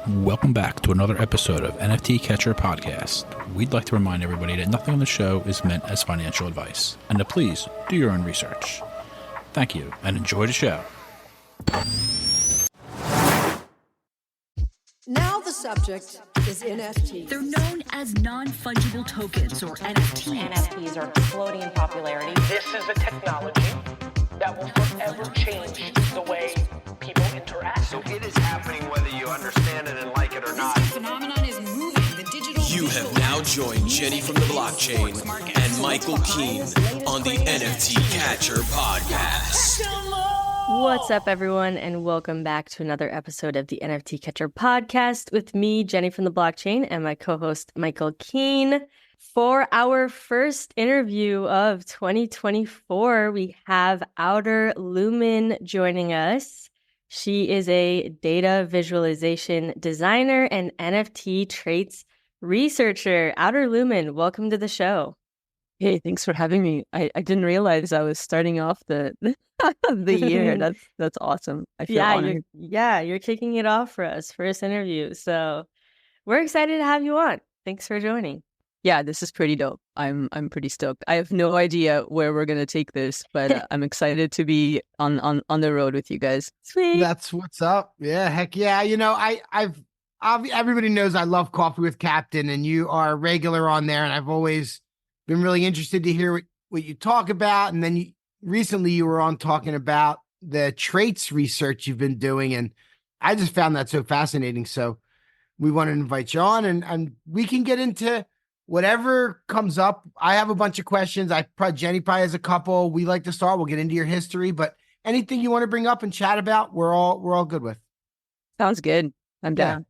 Welcome back to another episode of NFT Catcher Podcast. We'd like to remind everybody that nothing on the show is meant as financial advice, and to please do your own research. Thank you, and enjoy the show. Now the subject is NFTs. They're known as non-fungible tokens, or NFTs. NFTs are exploding in popularity. This is a technology that will forever change the way people interact. So it is happening whether you understand it and like it or not. This phenomenon is moving. The digital. You have now joined Jenny from the blockchain and Michael Keene on the NFT Catcher Podcast. What's up, everyone, and welcome back to another episode of the NFT Catcher Podcast with me, Jenny from the blockchain, and my co-host, Michael Keene. For our first interview of 2024, we have Outer Lumen joining us. She is a data visualization designer and NFT traits researcher. Outer Lumen, welcome to the show. Hey, thanks for having me. I didn't realize I was starting off the the year. That's awesome. I feel honored. You're kicking it off for us, first interview. So we're excited to have you on. Thanks for joining. Yeah, this is pretty dope. I'm pretty stoked. I have no idea where we're gonna take this, but I'm excited to be on the road with you guys. Sweet. That's what's up. Yeah, heck yeah. You know, I've everybody knows I love Coffee with Captain, and you are a regular on there, and I've always been really interested to hear what you talk about. And then recently you were on talking about the traits research you've been doing, and I just found that so fascinating. So we want to invite you on, and we can get into whatever comes up. I have a bunch of questions. Jenny probably has a couple. We like to start. We'll get into your history, but anything you want to bring up and chat about, we're all good with. Sounds good. I'm down. Yeah.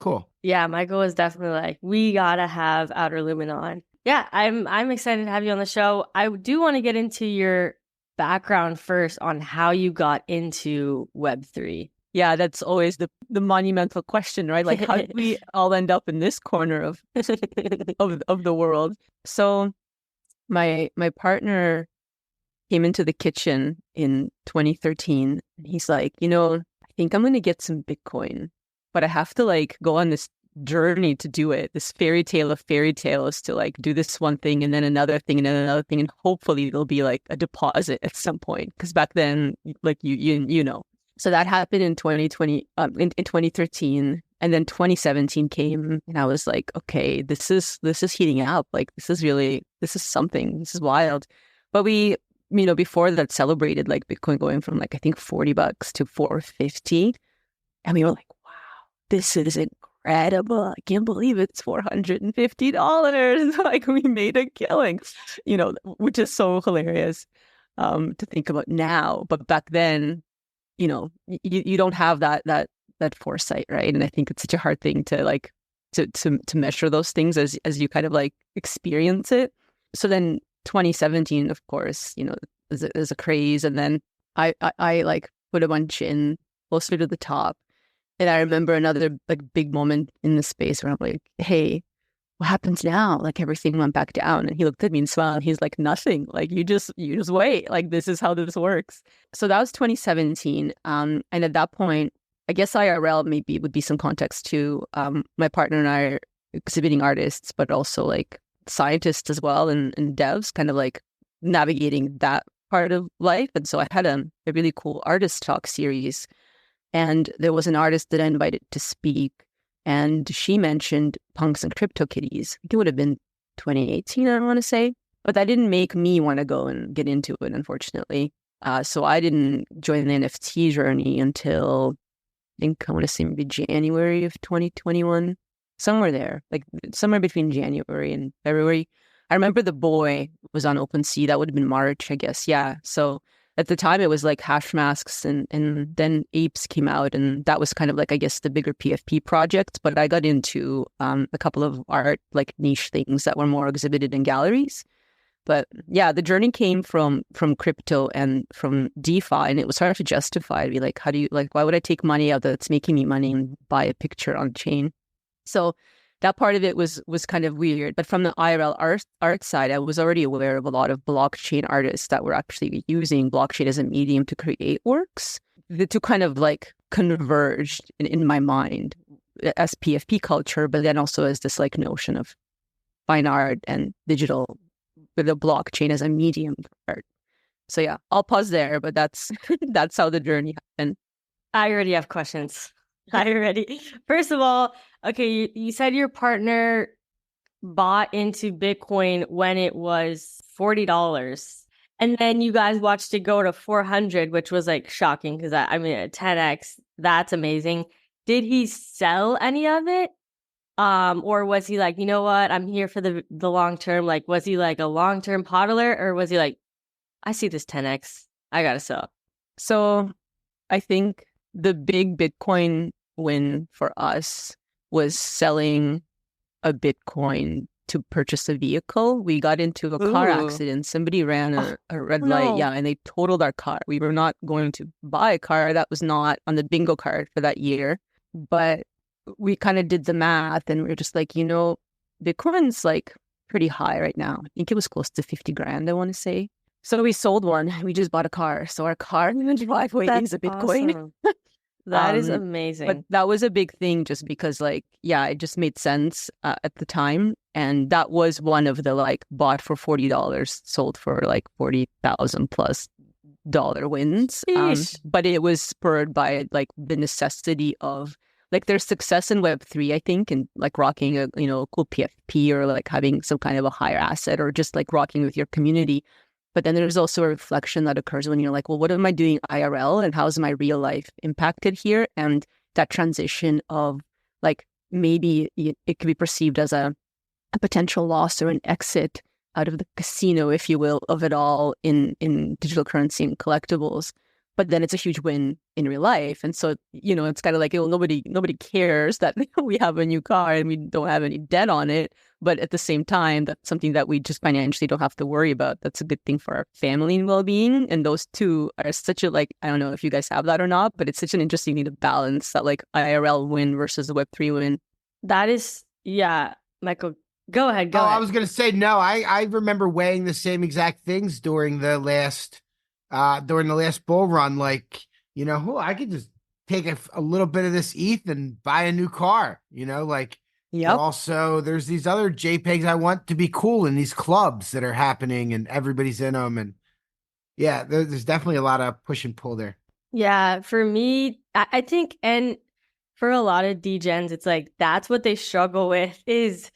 Cool. Yeah, Michael was definitely like, we gotta have Outer Lumen on. Yeah, I'm excited to have you on the show. I do want to get into your background first on how you got into Web3. Yeah, that's always the monumental question, right? Like, how did we all end up in this corner of the world? So my partner came into the kitchen in 2013. And he's like, I think I'm going to get some Bitcoin, but I have to like go on this journey to do it, this fairy tale of fairy tales, to like do this one thing and then another thing and then another thing, and hopefully there'll be like a deposit at some point, because back then, like you know. So that happened in 2020, in 2013, and then 2017 came, and I was like, okay, this is heating up. Like, this is something. This is wild. But we, before that, celebrated like Bitcoin going from like I think $40 to $450, and we were like, wow, this is incredible. I can't believe it's $450. Like, we made a killing, which is so hilarious to think about now. But back then, you don't have that foresight, right? And I think it's such a hard thing to like to measure those things as you kind of like experience it. So then 2017, of course, is a craze, and then I like put a bunch in closer to the top. And I remember another like big moment in the space where I'm like, hey, what happens now? Like, everything went back down. And he looked at me and smiled. And he's like, nothing. Like, you just wait. Like, this is how this works. So that was 2017. And at that point, I guess IRL maybe would be some context to my partner and I are exhibiting artists, but also like scientists as well, and devs, kind of like navigating that part of life. And so I had a really cool artist talk series. And there was an artist that I invited to speak, and she mentioned punks and CryptoKitties. It would have been 2018, I want to say. But that didn't make me want to go and get into it, unfortunately. So I didn't join the NFT journey until, I think, I want to say maybe January of 2021. Somewhere there, like somewhere between January and February. I remember The Boy was on OpenSea. That would have been March, I guess. Yeah. So at the time, it was like hash masks, and then apes came out, and that was kind of like, I guess, the bigger PFP project. But I got into a couple of art, like niche things that were more exhibited in galleries. But yeah, the journey came from crypto and from DeFi, and it was hard to justify. To be like, why would I take money out that's making me money and buy a picture on chain? So that part of it was kind of weird. But from the IRL art side, I was already aware of a lot of blockchain artists that were actually using blockchain as a medium to create works. The two kind of like converged in my mind. as PFP culture, but then also as this like notion of fine art and digital with the blockchain as a medium for art. So yeah, I'll pause there, but that's that's how the journey happened. I already have questions. First of all, okay, you said your partner bought into Bitcoin when it was $40. And then you guys watched it go to 400, which was like shocking because I mean, at 10x, that's amazing. Did he sell any of it? Or was he like, you know what, I'm here for the long term? Like, was he like a long-term hodler, or was he like, I see this 10x, I gotta sell? So I think the big Bitcoin win for us was selling a Bitcoin to purchase a vehicle. We got into a car accident. Somebody ran a red light. Yeah, and they totaled our car. We were not going to buy a car. That was not on the bingo card for that year. But we kind of did the math, and we were just like, you know, Bitcoin's like pretty high right now. I think it was close to 50 grand, I want to say. So we sold one. We just bought a car. So our car in the driveway is a Bitcoin. Awesome. That is amazing. But that was a big thing just because, like, yeah, it just made sense at the time. And that was one of the, like, bought for $40, sold for, like, 40,000 plus dollar wins. But it was spurred by, like, the necessity of, like, there's success in Web3, I think, and, like, rocking a, you know, cool PFP or, like, having some kind of a higher asset or just, like, rocking with your community. But then there's also a reflection that occurs when you're like, well, what am I doing IRL and how is my real life impacted here? And that transition of, like, maybe it could be perceived as a potential loss or an exit out of the casino, if you will, of it all in digital currency and collectibles. But then it's a huge win in real life. And so, you know, it's kind of like, well, nobody cares that we have a new car and we don't have any debt on it. But at the same time, that's something that we just financially don't have to worry about. That's a good thing for our family and well-being. And those two are such a, like, I don't know if you guys have that or not, but it's such an interesting thing to balance that, like, IRL win versus a Web3 win. That is, yeah, Michael, go ahead. I was going to say, no, I remember weighing the same exact things during the last bull run. Like, you know, I could just take a little bit of this ETH and buy a new car, you know, like, also there's these other JPEGs I want to be cool in these clubs that are happening and everybody's in them. And yeah, there's definitely a lot of push and pull there. Yeah, for me, I think, and for a lot of degens, it's like, that's what they struggle with is,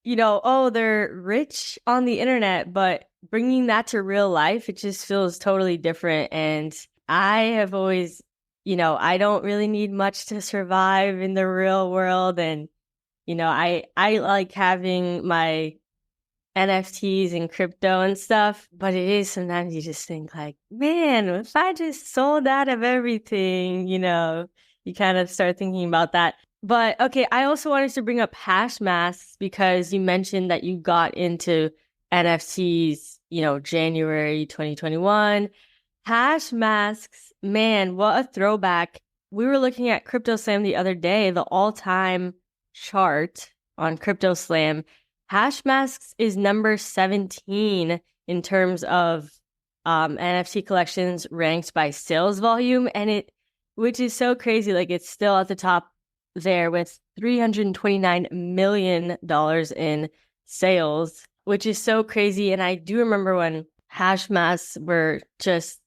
you know, oh, they're rich on the internet, but bringing that to real life, it just feels totally different. And I have always, you know, I don't really need much to survive in the real world. And, you know, I like having my NFTs and crypto and stuff, but it is sometimes you just think like, man, if I just sold out of everything, you know, you kind of start thinking about that. But okay, I also wanted to bring up hash masks because you mentioned that you got into NFTs, you know, January 2021. Hash masks, man, what a throwback. We were looking at CryptoSlam the other day, the all-time chart on CryptoSlam. Hash masks is number 17 in terms of NFT collections ranked by sales volume, and which is so crazy. Like, it's still at the top there with $329 million in sales, which is so crazy. And I do remember when hash masks were just,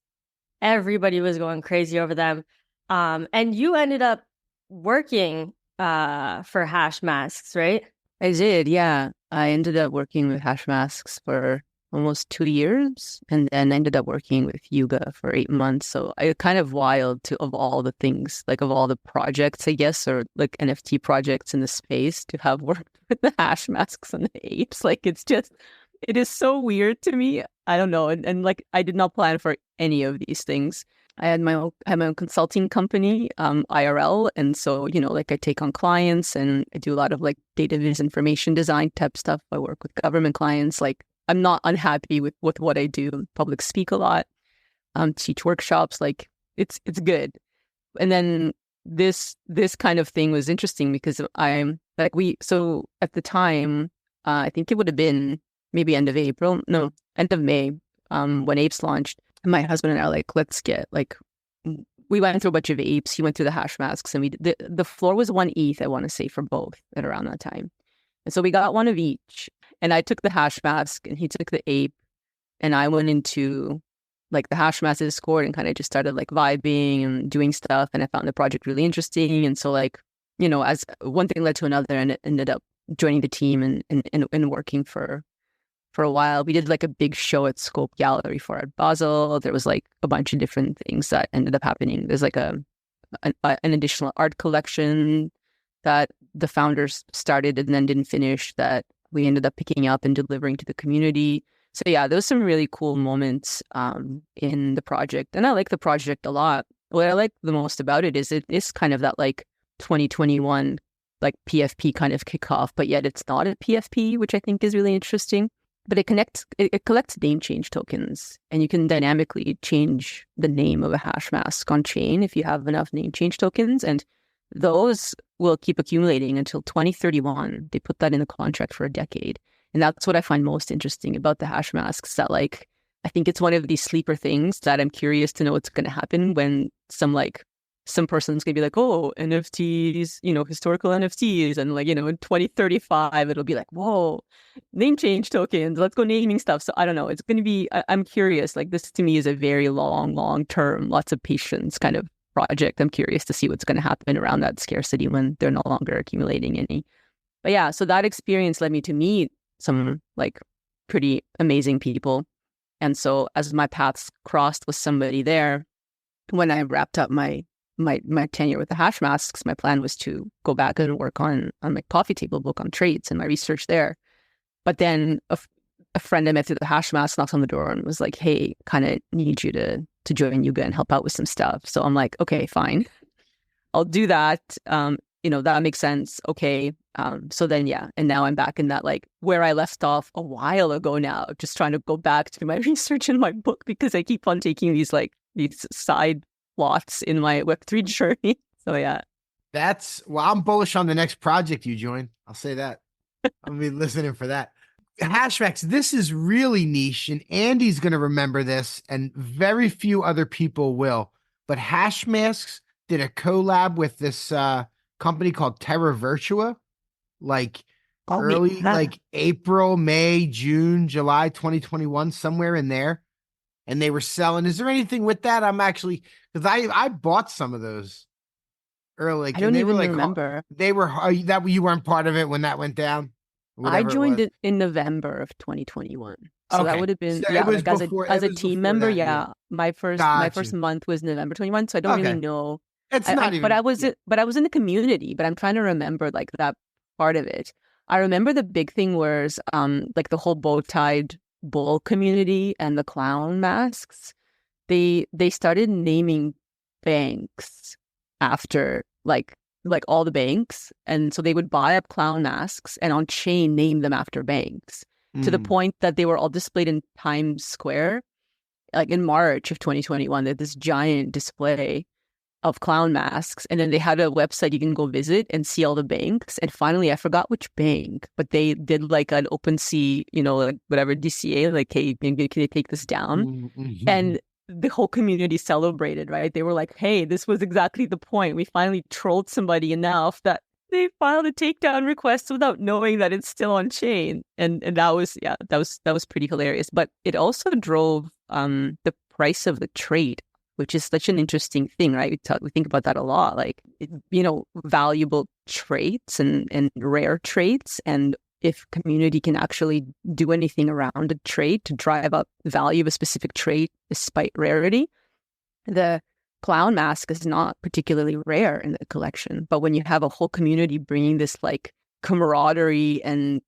everybody was going crazy over them. And you ended up working for hash masks, right? I did, yeah. I ended up working with hash masks for almost 2 years and then ended up working with Yuga for 8 months. So I kind of wild of all the things, like of all the projects, I guess, or like NFT projects in the space to have worked with the hash masks and the apes. Like, it is so weird to me. I don't know. And like, I did not plan for any of these things. I had my own consulting company, IRL. And so, you know, like I take on clients and I do a lot of like data viz information design type stuff. I work with government clients. Like, I'm not unhappy with what I do. Public speak a lot, teach workshops. Like, it's good. And then this kind of thing was interesting because so at the time, I think it would have been maybe end of May, when Apes launched. And my husband and I are like, let's get like we went through a bunch of apes. He went through the hash masks, and the floor was 1 ETH, I want to say, for both at around that time. And so we got one of each. And I took the hash mask, and he took the ape, and I went into like the hash mask Discord and kind of just started like vibing and doing stuff. And I found the project really interesting. And so like, you know, as one thing led to another, and it ended up joining the team and working for a while. We did like a big show at Scope Gallery for Art Basel. There was like a bunch of different things that ended up happening. There's like an additional art collection that the founders started and then didn't finish that we ended up picking up and delivering to the community. So yeah, there was some really cool moments in the project. And I like the project a lot. What I like the most about it is kind of that like 2021 like PFP kind of kickoff, but yet it's not a PFP, which I think is really interesting. But it collects name change tokens, and you can dynamically change the name of a hash mask on chain if you have enough name change tokens, and those will keep accumulating until 2031. They put that in the contract for a decade. And that's what I find most interesting about the hash masks, that like, I think it's one of these sleeper things that I'm curious to know what's going to happen when some person's going to be like, oh, NFTs, you know, historical NFTs. And like, you know, in 2035, it'll be like, whoa, name change tokens. Let's go naming stuff. So I don't know. It's going to be, I'm curious. Like this to me is a very long term, lots of patience kind of project. I'm curious to see what's going to happen around that scarcity when they're no longer accumulating any. But yeah, so that experience led me to meet some like pretty amazing people. And so as my paths crossed with somebody there, when I wrapped up my tenure with the hash masks, my plan was to go back and work on my coffee table book on traits and my research there. But then a friend I met through the hash mask knocked on the door and was like, hey, kind of need you to join Yuga and help out with some stuff. So I'm like, okay, fine. I'll do that. You know, that makes sense. Okay. So then, yeah. And now I'm back in that, like where I left off a while ago now, just trying to go back to my research in my book because I keep on taking these side plots in my Web3 journey. So yeah. I'm bullish on the next project you join. I'll say that. I'll be listening for that. Hashmax, this is really niche, and Andy's going to remember this, and very few other people will. But Hashmasks did a collab with this company called Terra Virtua, like like April, May, June, July 2021, somewhere in there. And they were selling. Is there anything with that? I'm actually, because I bought some of those early. I don't even remember. They were that you weren't part of it when that went down. I joined it in November of 2021, so that would have been as a team member. Yeah, my first month was November 21, so I don't really know. It's not even. But I was in the community. But I'm trying to remember like that part of it. I remember the big thing was like the whole bow-tied bull community and the clown masks. They started naming banks after like all the banks, and so they would buy up clown masks and on chain name them after banks to the point that they were all displayed in Times Square, like in March of 2021. They had this giant display of clown masks, and then they had a website you can go visit and see all the banks. And finally, I forgot which bank, but they did like an OpenSea, you know, like whatever DCA, like, hey, can you take this down? And the whole community celebrated, right? They were like, hey, this was exactly the point. We finally trolled somebody enough that they filed a takedown request without knowing that it's still on chain. And that was pretty hilarious. But it also drove the price of the trade, which is such an interesting thing, right? We think about that a lot, like, you know, valuable traits and rare traits. And if community can actually do anything around a trait to drive up the value of a specific trait despite rarity, the clown mask is not particularly rare in the collection. But when you have a whole community bringing this like camaraderie and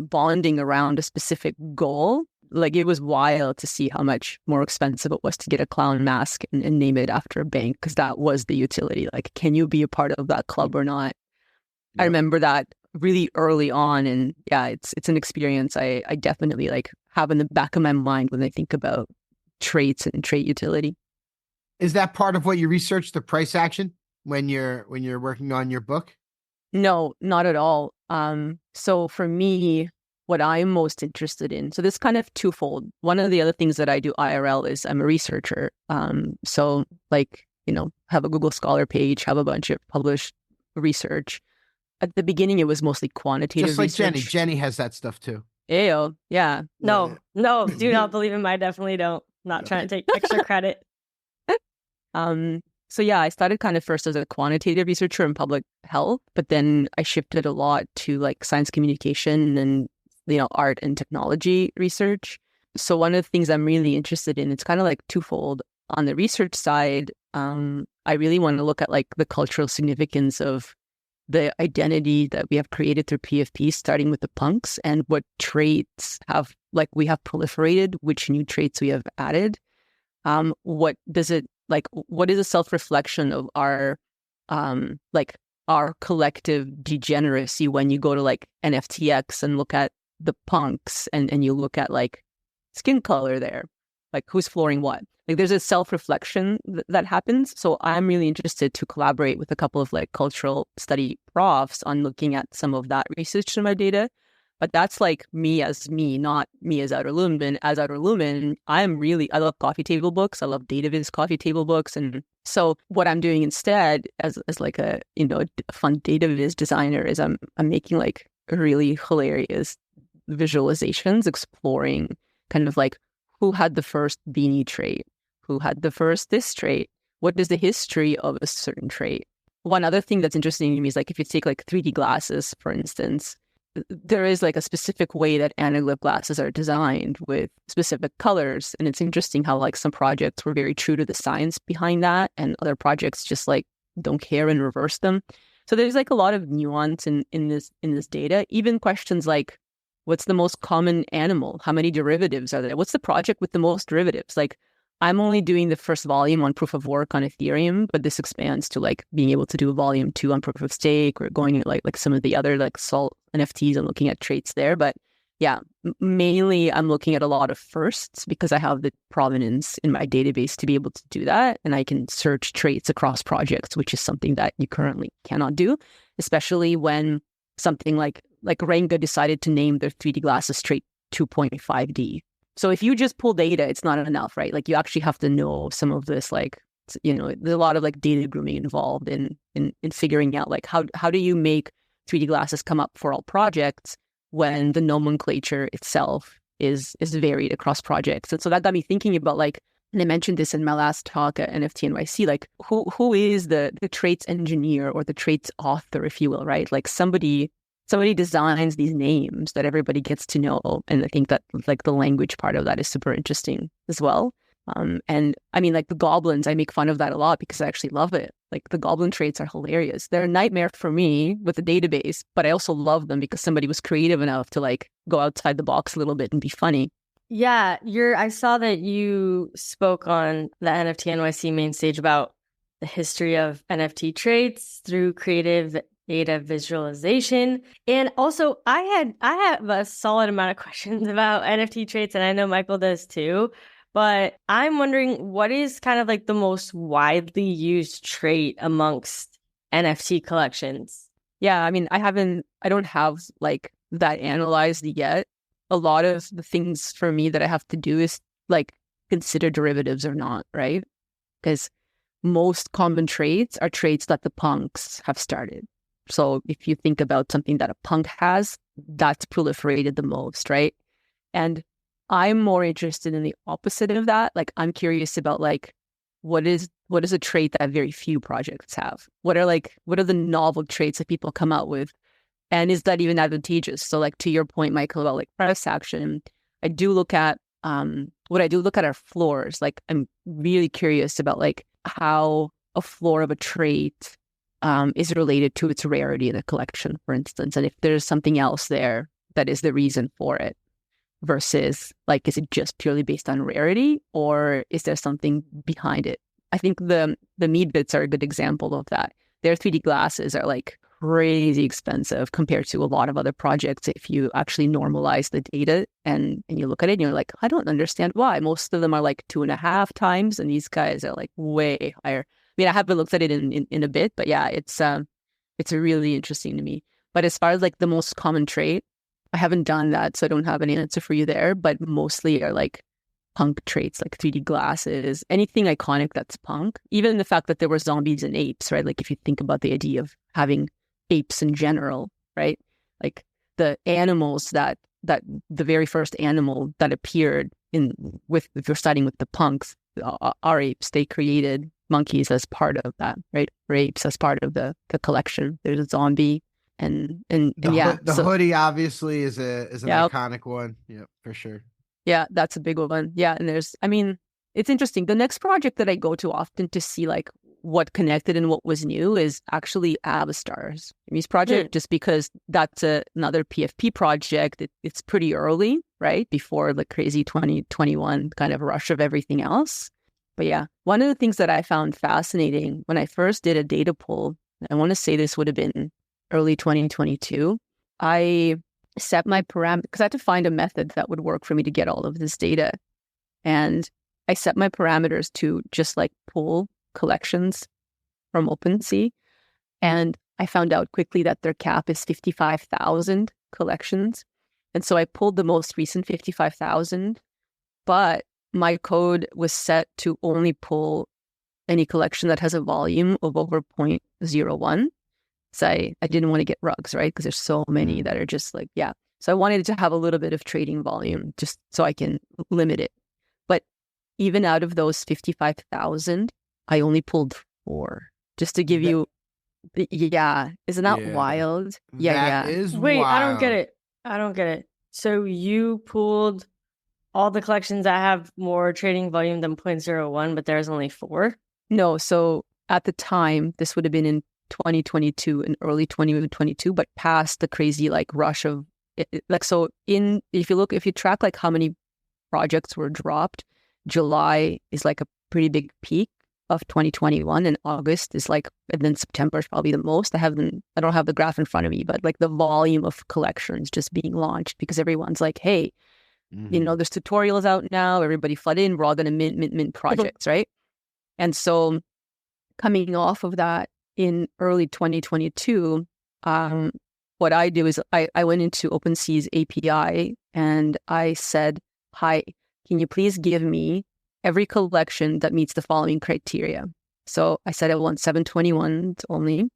bonding around a specific goal, like it was wild to see how much more expensive it was to get a clown mask and name it after a bank, because that was the utility. Like, can you be a part of that club or not? Yeah. I remember that really early on, and yeah, it's an experience I definitely like have in the back of my mind when I think about traits and trait utility. Is that part of what you research, the price action, when you're working on your book? No, not at all. So for me, what I'm most interested in, so this kind of twofold. One of the other things that I do IRL is I'm a researcher. So like have a Google Scholar page, have a bunch of published research. At the beginning, it was mostly quantitative Just like research. Jenny. Jenny has that stuff too. Ayo, yeah. No, do not believe him. I definitely don't. Not trying to take extra credit. So yeah, I started kind of first as a quantitative researcher in public health, but then I shifted a lot to like science communication and art and technology research. So one of the things I'm really interested in, it's kind of like twofold. On the research side, I really want to look at like the cultural significance of the identity that we have created through PFP, starting with the punks, and what traits we have proliferated, which new traits we have added. What is a self-reflection of our collective degeneracy when you go to like NFTX and look at the punks and you look at like skin color there, like who's flooring what? Like there's a self-reflection that happens. So I'm really interested to collaborate with a couple of like cultural study profs on looking at some of that research in my data. But that's like me, not me as Outer Lumen. As Outer Lumen, I love coffee table books. I love data viz coffee table books. And so what I'm doing instead as like a fun data viz designer is I'm making like really hilarious visualizations exploring kind of like who had the first beanie trait, who had the first this trait, what is the history of a certain trait. One other thing that's interesting to me is like if you take like 3D glasses, for instance, there is like a specific way that anaglyph glasses are designed with specific colors. And it's interesting how like some projects were very true to the science behind that and other projects just like don't care and reverse them. So there's like a lot of nuance in this data. Even questions like, what's the most common animal? How many derivatives are there? What's the project with the most derivatives? Like I'm only doing the first volume on proof of work on Ethereum, but this expands to like being able to do a volume 2 on proof of stake or going at like some of the other like salt NFTs and looking at traits there. But yeah, mainly I'm looking at a lot of firsts because I have the provenance in my database to be able to do that. And I can search traits across projects, which is something that you currently cannot do, especially when something like Renga decided to name their 3D glasses trait 2.5D. So if you just pull data, it's not enough, right? Like you actually have to know some of this, like, there's a lot of like data grooming involved in figuring out like how do you make 3D glasses come up for all projects when the nomenclature itself is varied across projects. And so that got me thinking about like, and I mentioned this in my last talk at NFT NYC, like who is the traits engineer or the traits author, if you will, right? Like somebody designs these names that everybody gets to know. And I think that like the language part of that is super interesting as well. And I mean, like the goblins, I make fun of that a lot because I actually love it. Like the goblin traits are hilarious. They're a nightmare for me with the database, but I also love them because somebody was creative enough to like go outside the box a little bit and be funny. Yeah, I saw that you spoke on the NFT NYC main stage about the history of NFT traits through creative data visualization. And also I have a solid amount of questions about NFT traits, and I know Michael does too. But I'm wondering, what is kind of like the most widely used trait amongst NFT collections? Yeah, I mean, I don't have like that analyzed yet. A lot of the things for me that I have to do is like consider derivatives or not, right? Because most common traits are traits that the punks have started. So if you think about something that a punk has, that's proliferated the most, right? And I'm more interested in the opposite of that. Like I'm curious about like what is a trait that very few projects have? What are the novel traits that people come out with? And is that even advantageous? So like to your point, Michael, about like press action, I do look at our floors. Like I'm really curious about like how a floor of a trait is related to its rarity in a collection, for instance. And if there's something else there that is the reason for it versus like, is it just purely based on rarity or is there something behind it? I think the mead bits are a good example of that. Their 3D glasses are like crazy expensive compared to a lot of other projects. If you actually normalize the data and you look at it and you're like, I don't understand why. Most of them are like 2.5 times and these guys are like way higher. I mean, I haven't looked at it in a bit, but yeah, it's really interesting to me. But as far as like the most common trait, I haven't done that, so I don't have any answer for you there. But mostly are like punk traits like 3D glasses, anything iconic that's punk. Even the fact that there were zombies and apes, right? Like if you think about the idea of having apes in general, right? Like the animals that the very first animal that appeared if you're starting with the punks, are apes. They created monkeys as part of that, right? Or apes as part of the collection. There's a zombie and yeah. The hoodie obviously is an Yep. iconic one. Yeah, for sure. Yeah, that's a big one. Yeah, and it's interesting. The next project that I go to often to see like what connected and what was new is actually Avastar's project, just because that's another PFP project. It's pretty early, right? Before the crazy 2021 kind of rush of everything else. But yeah, one of the things that I found fascinating when I first did a data pull, I want to say this would have been early 2022, I set my parameters because I had to find a method that would work for me to get all of this data. And I set my parameters to just like pull collections from OpenSea. And I found out quickly that their cap is 55,000 collections. And so I pulled the most recent 55,000, but my code was set to only pull any collection that has a volume of over 0.01. So I didn't want to get rugs, right? Because there's so many that are just like, yeah. So I wanted to have a little bit of trading volume just so I can limit it. But even out of those 55,000, I only pulled 4 just to give you, yeah. Isn't that wild? That is Wait, wild. I don't get it. So you pulled all the collections that have more trading volume than 0.01, but there's only 4? No. So at the time, this would have been in 2022 and early 2022, but past the crazy like rush of like, so if you track like how many projects were dropped, July is like a pretty big peak of 2021, and August is like, and then September is probably the most. I don't have the graph in front of me, but like the volume of collections just being launched because everyone's like, hey, there's tutorials out now, everybody flood in, we're all going to mint projects, right? And so coming off of that, in early 2022, what I do is I went into OpenSea's API and I said, hi, can you please give me every collection that meets the following criteria? So I said I want 721s only,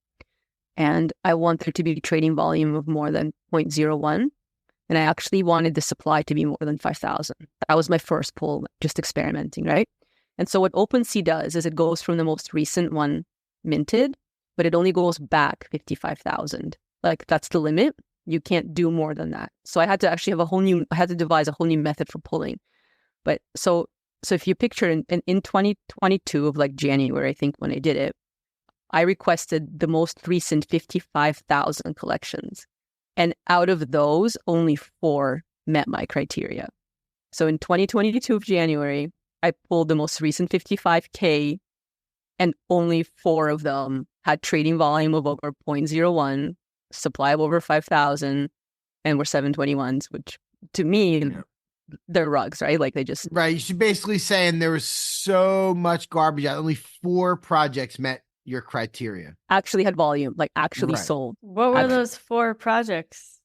and I want there to be trading volume of more than 0.01. And I actually wanted the supply to be more than 5,000. That was my first pull, just experimenting, right? And so what OpenSea does is it goes from the most recent one minted, but it only goes back 55,000. Like that's the limit. You can't do more than that. So I had to actually I had to devise a whole new method for pulling. But so if you picture in 2022 of like January, I think when I did it, I requested the most recent 55,000 collections. And out of those, only 4 met my criteria. So in 2022 of January, I pulled the most recent 55K, and only 4 of them had trading volume of over 0.01, supply of over 5,000, and were 721s, which to me, they're rugs, right? Like they just... Right. You should basically saying there was so much garbage out. Only 4 projects met your criteria. Actually had volume, like actually sold. What were those 4 projects?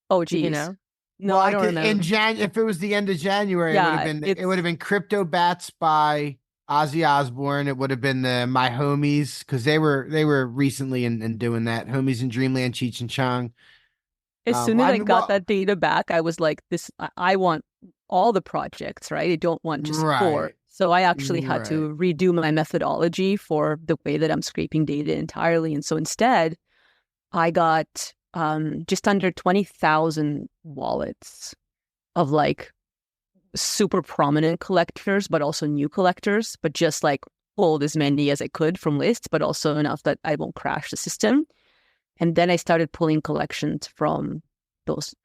Oh, geez. You know? No, well, I don't remember. If it was the end of January, it would have been Crypto Bats by Ozzy Osbourne. It would have been the My Homies, because they were recently in doing that. Homies in Dreamland, Cheech and Chong. As soon as I got that data back, I was like, I want all the projects, right? I don't want just 4. So I actually had to redo my methodology for the way that I'm scraping data entirely. And so instead, I got just under 20,000 wallets of like super prominent collectors, but also new collectors, but just like pulled as many as I could from lists, but also enough that I won't crash the system. And then I started pulling collections from those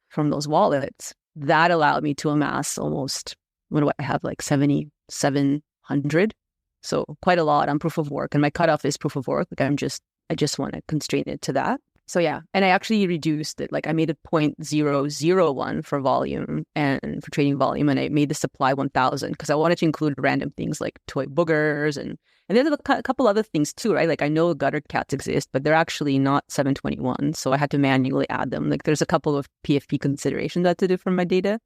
wallets. That allowed me to amass almost, what do I have, like 7,700. So quite a lot on proof of work. And my cutoff is proof of work. Like I just want to constrain it to that. So yeah, and I actually reduced it. Like I made it 0.001 for volume and for trading volume, and I made the supply 1,000 because I wanted to include random things like toy boogers and there's a couple other things too, right? Like I know gutter cats exist, but they're actually not 721, so I had to manually add them. Like there's a couple of PFP considerations I had to do for my data,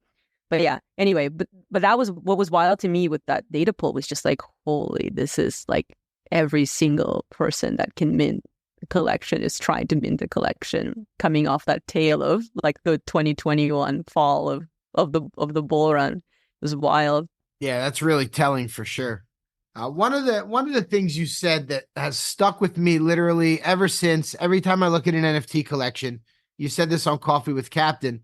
But yeah, anyway, but that was what was wild to me with that data pull was just like, holy, this is like every single person that can mint a collection is trying to mint a collection, coming off that tail of like the 2021 fall of the bull run. It was wild. Yeah, that's really telling for sure. One of the things you said that has stuck with me literally ever since, every time I look at an NFT collection, you said this on Coffee with Captain,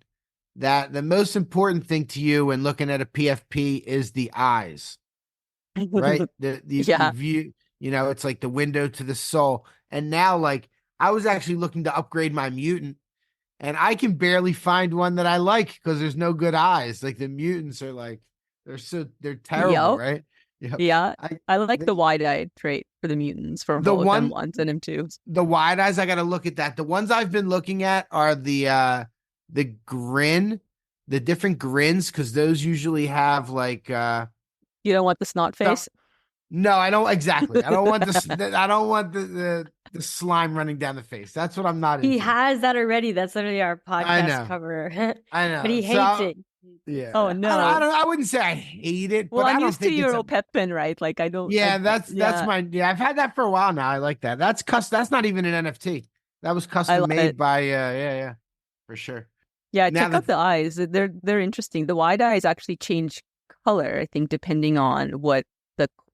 that the most important thing to you when looking at a PFP is the eyes, right? The view, it's like the window to the soul. And now, like, I was actually looking to upgrade my mutant, and I can barely find one that I like because there's no good eyes. Like the mutants are like, they're terrible, right? Yep. Yeah, I like the wide-eyed trait for the mutants for both M1s and M2s. The wide eyes, I got to look at that. The ones I've been looking at are the grin, the different grins, because those usually have like you don't want the snot face. No, I don't exactly. I don't want the slime running down the face. That's what I'm not into. He has that already. That's literally our podcast cover. I know, but he hates it. Yeah. Oh no. I wouldn't say I hate it. Well, but I'm I don't used think to Europepin, right? Like I don't. Yeah, that's my. Yeah, I've had that for a while now. I like that. That's That's not even an NFT. That was custom made by. Yeah, for sure. Yeah, check out the eyes. They're interesting. The wide eyes actually change color, I think, depending on what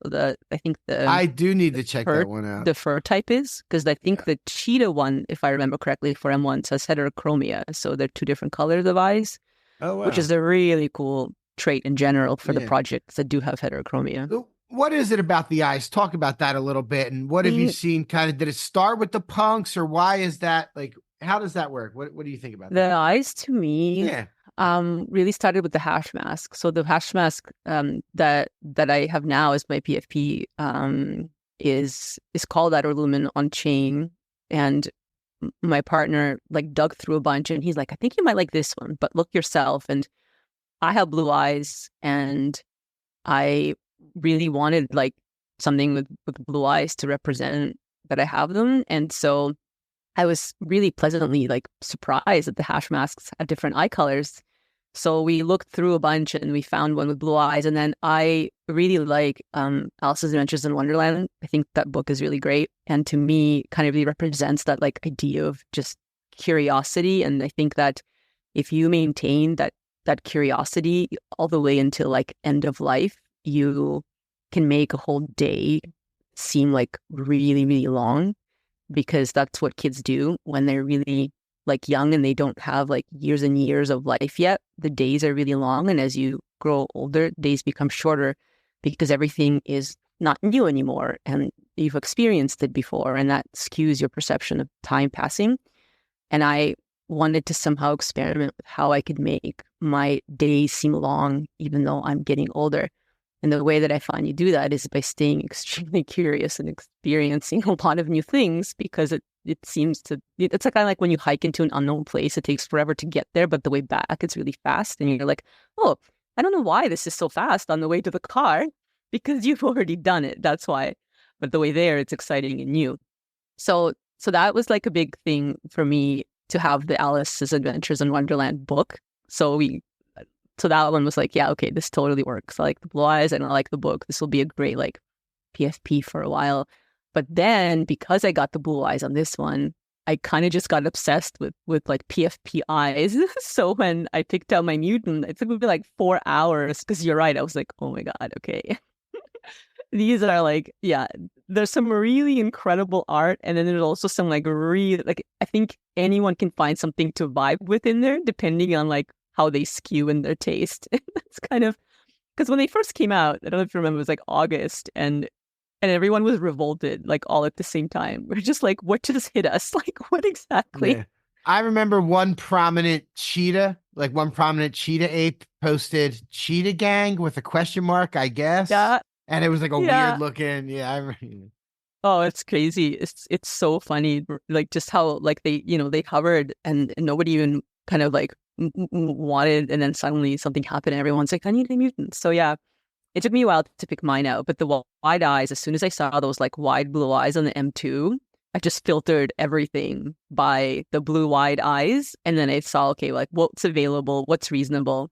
I do need to check that one out. The fur type is, because I think the cheetah one, if I remember correctly, for M1 says heterochromia. So they're two different colors of eyes. Oh, wow. Which is a really cool trait in general for the projects that do have heterochromia. What is it about the eyes? Talk about that a little bit. And what have you seen? Kind of, did it start with the punks, or why is that? Like, how does that work? What do you think about that? The eyes, to me, really started with the hash mask. So the hash mask that I have now as my PFP is called that, or Lumen on chain, and my partner like dug through a bunch, and he's like, I think you might like this one, but look yourself. And I have blue eyes, and I really wanted like something with blue eyes to represent that I have them. And so I was really pleasantly like surprised that the hash masks had different eye colors. So we looked through a bunch and we found one with blue eyes. And then I really like Alice's Adventures in Wonderland. I think that book is really great. And to me, kind of really represents that like idea of just curiosity. And I think that if you maintain that curiosity all the way until like end of life, you can make a whole day seem like really, really long, because that's what kids do when they're really like young and they don't have like years and years of life yet. The days are really long, and as you grow older, days become shorter because everything is not new anymore and you've experienced it before, and that skews your perception of time passing. And I wanted to somehow experiment with how I could make my days seem long even though I'm getting older. And the way that I find you do that is by staying extremely curious and experiencing a lot of new things, because it seems to, it's kind of like when you hike into an unknown place, it takes forever to get there, but the way back, it's really fast. And you're like, oh, I don't know why this is so fast on the way to the car, because you've already done it. That's why. But the way there, it's exciting and new. So that was like a big thing for me to have the Alice's Adventures in Wonderland book. So that one was like, yeah, okay, this totally works. I like the blue eyes and I like the book. This will be a great like PFP for a while. But then because I got the blue eyes on this one, I kind of just got obsessed with like PFP eyes. So when I picked out my mutant, it took me like 4 hours, because you're right. I was like, oh my God, okay. These are like, yeah, there's some really incredible art. And then there's also some like really, like, I think anyone can find something to vibe with in there, depending on like how they skew in their taste. It's kind of, because when they first came out, I don't know if you remember, it was like August, and everyone was revolted like all at the same time. We're just like, what just hit us? Like, what exactly? Yeah. I remember one prominent cheetah ape posted cheetah gang with a question mark, I guess. Yeah. And it was like a weird looking. Yeah. Oh, it's crazy. It's so funny. Like just how like they hovered and nobody even kind of like wanted, and then suddenly something happened and everyone's like, I need a mutant. So yeah, it took me a while to pick mine out, but the wide eyes, as soon as I saw those like wide blue eyes on the M2, I just filtered everything by the blue wide eyes, and then I saw, okay, like what's available, what's reasonable.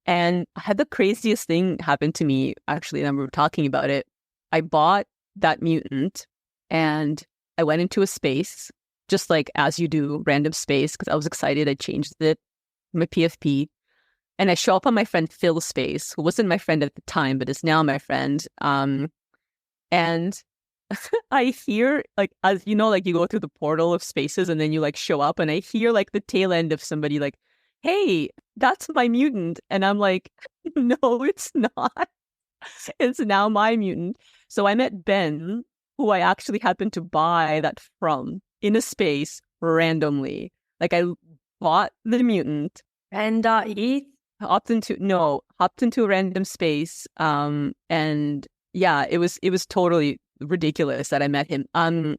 And I had the craziest thing happen to me, actually, and we were talking about it. I bought that mutant and I went into a space, just like as you do, random space, because I was excited. I changed it, my PFP. And I show up on my friend Phil's space, who wasn't my friend at the time, but is now my friend. And I hear, like, as you know, like you go through the portal of spaces and then you like show up, and I hear like the tail end of somebody like, "Hey, that's my mutant." And I'm like, "No, it's not. It's now my mutant." So I met Ben, who I actually happened to buy that from in a space randomly. Like I bought the mutant And hopped into a random space. And yeah, it was totally ridiculous that I met him.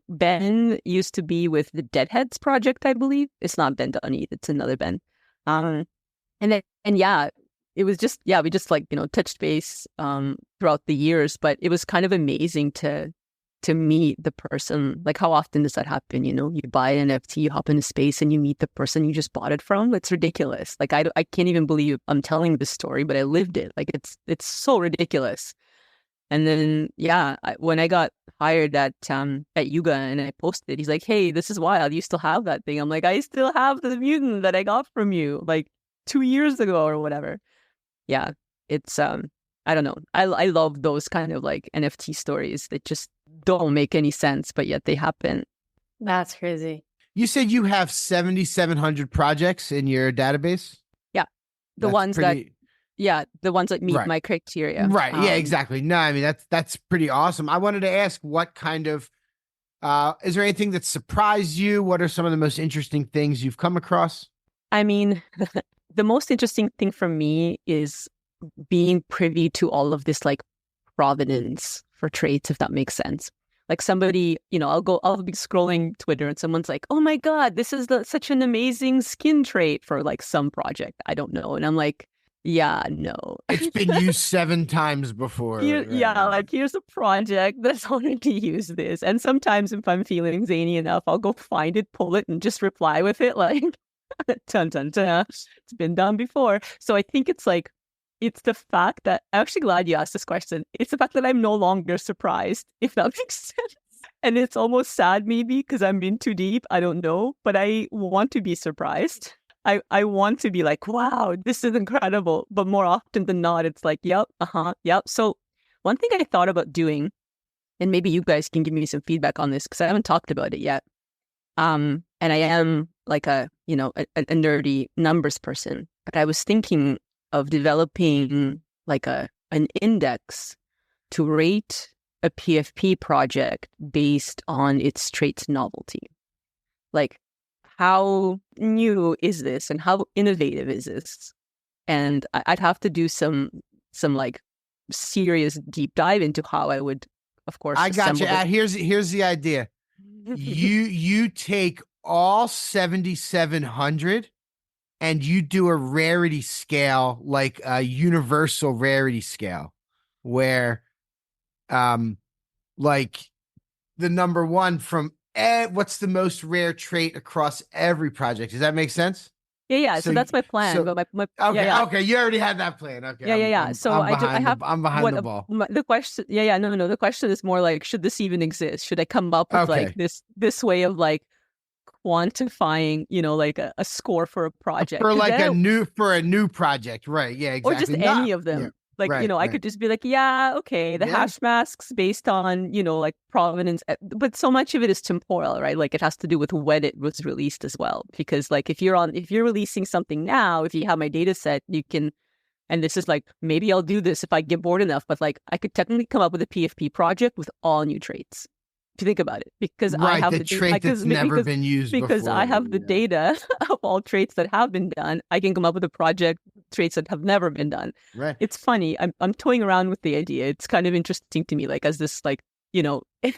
Ben used to be with the Deadheads project, I believe. It's not Ben Dunny, it's another Ben. And yeah, it was just, we just like, touched base throughout the years, but it was kind of amazing to meet the person. Like, how often does that happen? You buy an NFT, you hop into space and you meet the person you just bought it from. It's ridiculous. Like, I can't even believe I'm telling this story, but I lived it. Like, it's so ridiculous. And then, when I got hired at Yuga and I posted, he's like, "Hey, this is wild. You still have that thing?" I'm like, "I still have the mutant that I got from you like 2 years ago or whatever." Yeah, it's I don't know. I love those kind of like NFT stories that just don't make any sense, but yet they happen. That's crazy. You said you have 7,700 projects in your database? Yeah. The ones that meet my criteria. Right. Yeah, exactly. No, I mean, that's pretty awesome. I wanted to ask what kind of, is there anything that surprised you? What are some of the most interesting things you've come across? I mean, the most interesting thing for me is being privy to all of this like provenance for traits, if that makes sense. Like somebody, I'll be scrolling Twitter and someone's like, "Oh my God, this is such an amazing skin trait for like some project." I don't know. And I'm like, yeah, no. It's been used 7 times before. Yeah, like here's a project that's already used this. And sometimes if I'm feeling zany enough, I'll go find it, pull it, and just reply with it like, dun, dun, dun. It's been done before. So I think it's the fact that, I'm actually glad you asked this question. It's the fact that I'm no longer surprised, if that makes sense. And it's almost sad maybe because I'm being too deep. I don't know. But I want to be surprised. I want to be like, "Wow, this is incredible." But more often than not, it's like, yep. So one thing I thought about doing, and maybe you guys can give me some feedback on this because I haven't talked about it yet. And I am like a nerdy numbers person, but I was thinking of developing like an index to rate a PFP project based on its traits novelty. Like, how new is this and how innovative is this? And I'd have to do some like serious deep dive into how I would, of course. I got you. Here's the idea. You take all 7,700 and you do a rarity scale, like a universal rarity scale, where, like the number one from what's the most rare trait across every project? Does that make sense? Yeah. So that's my plan. But my okay. You already had that plan. Okay. Yeah. I'm behind the ball. The question. No. The question is more like, should this even exist? Should I come up with like this way of like quantifying, like a score for a project for like a new project, right? Yeah, exactly. Or just any of them. Yeah. Like, I could just be like, the hash masks based on, like provenance, but so much of it is temporal, right? Like it has to do with when it was released as well. Because like if you're releasing something now, if you have my data set, you can, and this is like, maybe I'll do this if I get bored enough, but like I could technically come up with a PFP project with all new traits. If you think about it, because I have the trait that's never been used because before. I have the data of all traits that have been done. I can come up with a project traits that have never been done. Right. It's funny. I'm toying around with the idea. It's kind of interesting to me. Like as this, like it'd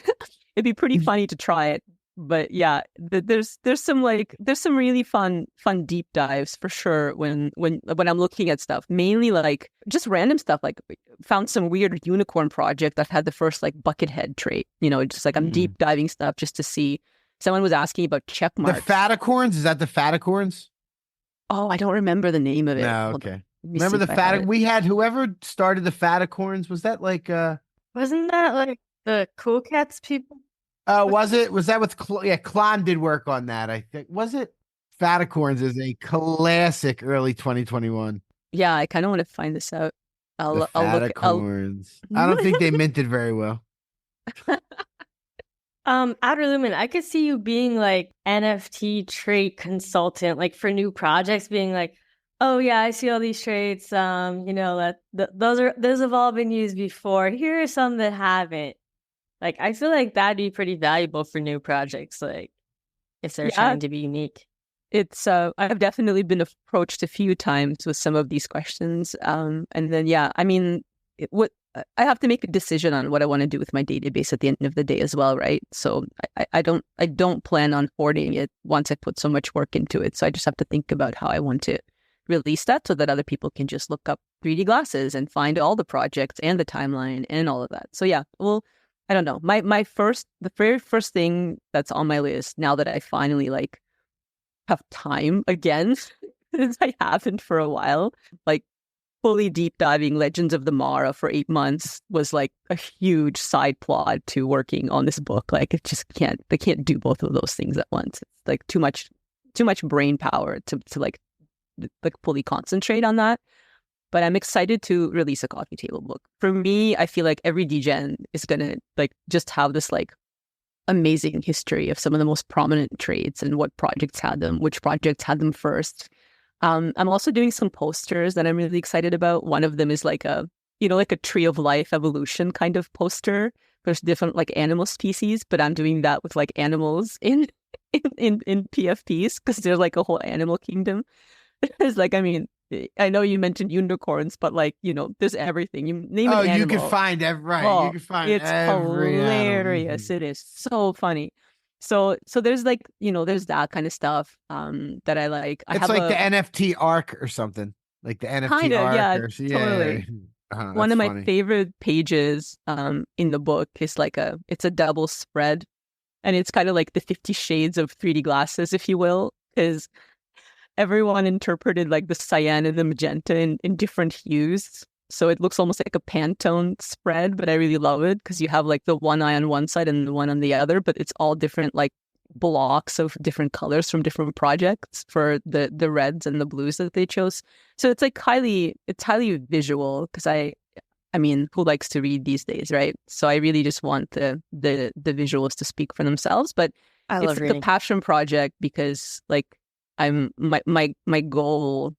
be pretty funny to try it. But yeah, there's some really fun deep dives for sure when I'm looking at stuff, mainly like just random stuff. Like found some weird unicorn project that had the first like buckethead trait. Just like I'm deep diving stuff just to see. Someone was asking about check marks. The Faticorns, is that the Faticorns? Oh, I don't remember the name of it. No, okay. Remember the fat? We had whoever started the Faticorns. Was that like Wasn't that like the Cool Cats people? Was it? Was that with Klon did work on that, I think. Was it? Faticorns is a classic early 2021. Yeah, I kind of want to find this out. I'll look. Faticorns. I don't think they minted very well. Outer Lumen, I could see you being like NFT trait consultant, like for new projects, being like, oh yeah, I see all these traits. Those have all been used before. Here are some that haven't. Like, I feel like that'd be pretty valuable for new projects, like if they're trying to be unique. It's I've definitely been approached a few times with some of these questions. And then I mean, I have to make a decision on what I want to do with my database at the end of the day as well, right? So I don't plan on hoarding it once I put so much work into it. So I just have to think about how I want to release that so that other people can just look up 3D glasses and find all the projects and the timeline and all of that. So well, I don't know. The very first thing that's on my list now that I finally like have time again, since I haven't for a while, like fully deep diving Legends of the Mara for 8 months was like a huge side plot to working on this book. Like they can't do both of those things at once. It's like too much brain power to like fully concentrate on that. But I'm excited to release a coffee table book. For me, I feel like every DGen is gonna like just have this like amazing history of some of the most prominent traits and what projects had them, which projects had them first. I'm also doing some posters that I'm really excited about. One of them is like a tree of life evolution kind of poster. There's different like animal species, but I'm doing that with like animals in PFPs because there's like a whole animal kingdom. It's like, I mean, I know you mentioned unicorns, but like, there's everything. You name an animal. You can find you can find it's every hilarious. animal. It is so funny. So there's like, there's that kind of stuff that I like. It's like the NFT arc or something. Like the NFT kind of, arc. yeah, Totally. One of my favorite pages in the book is like it's a double spread. And it's kind of like the 50 shades of 3D glasses, if you will, because everyone interpreted like the cyan and the magenta in different hues. So it looks almost like a Pantone spread, but I really love it because you have like the one eye on one side and the one on the other, but it's all different like blocks of different colors from different projects for the reds and the blues that they chose. So it's like highly visual because I mean, who likes to read these days, right? So I really just want the visuals to speak for themselves. But it's like a passion project because like my goal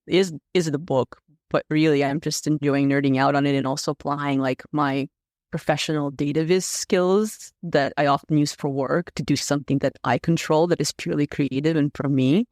is the book, but really I'm just enjoying nerding out on it and also applying like my professional data viz skills that I often use for work to do something that I control that is purely creative and for me,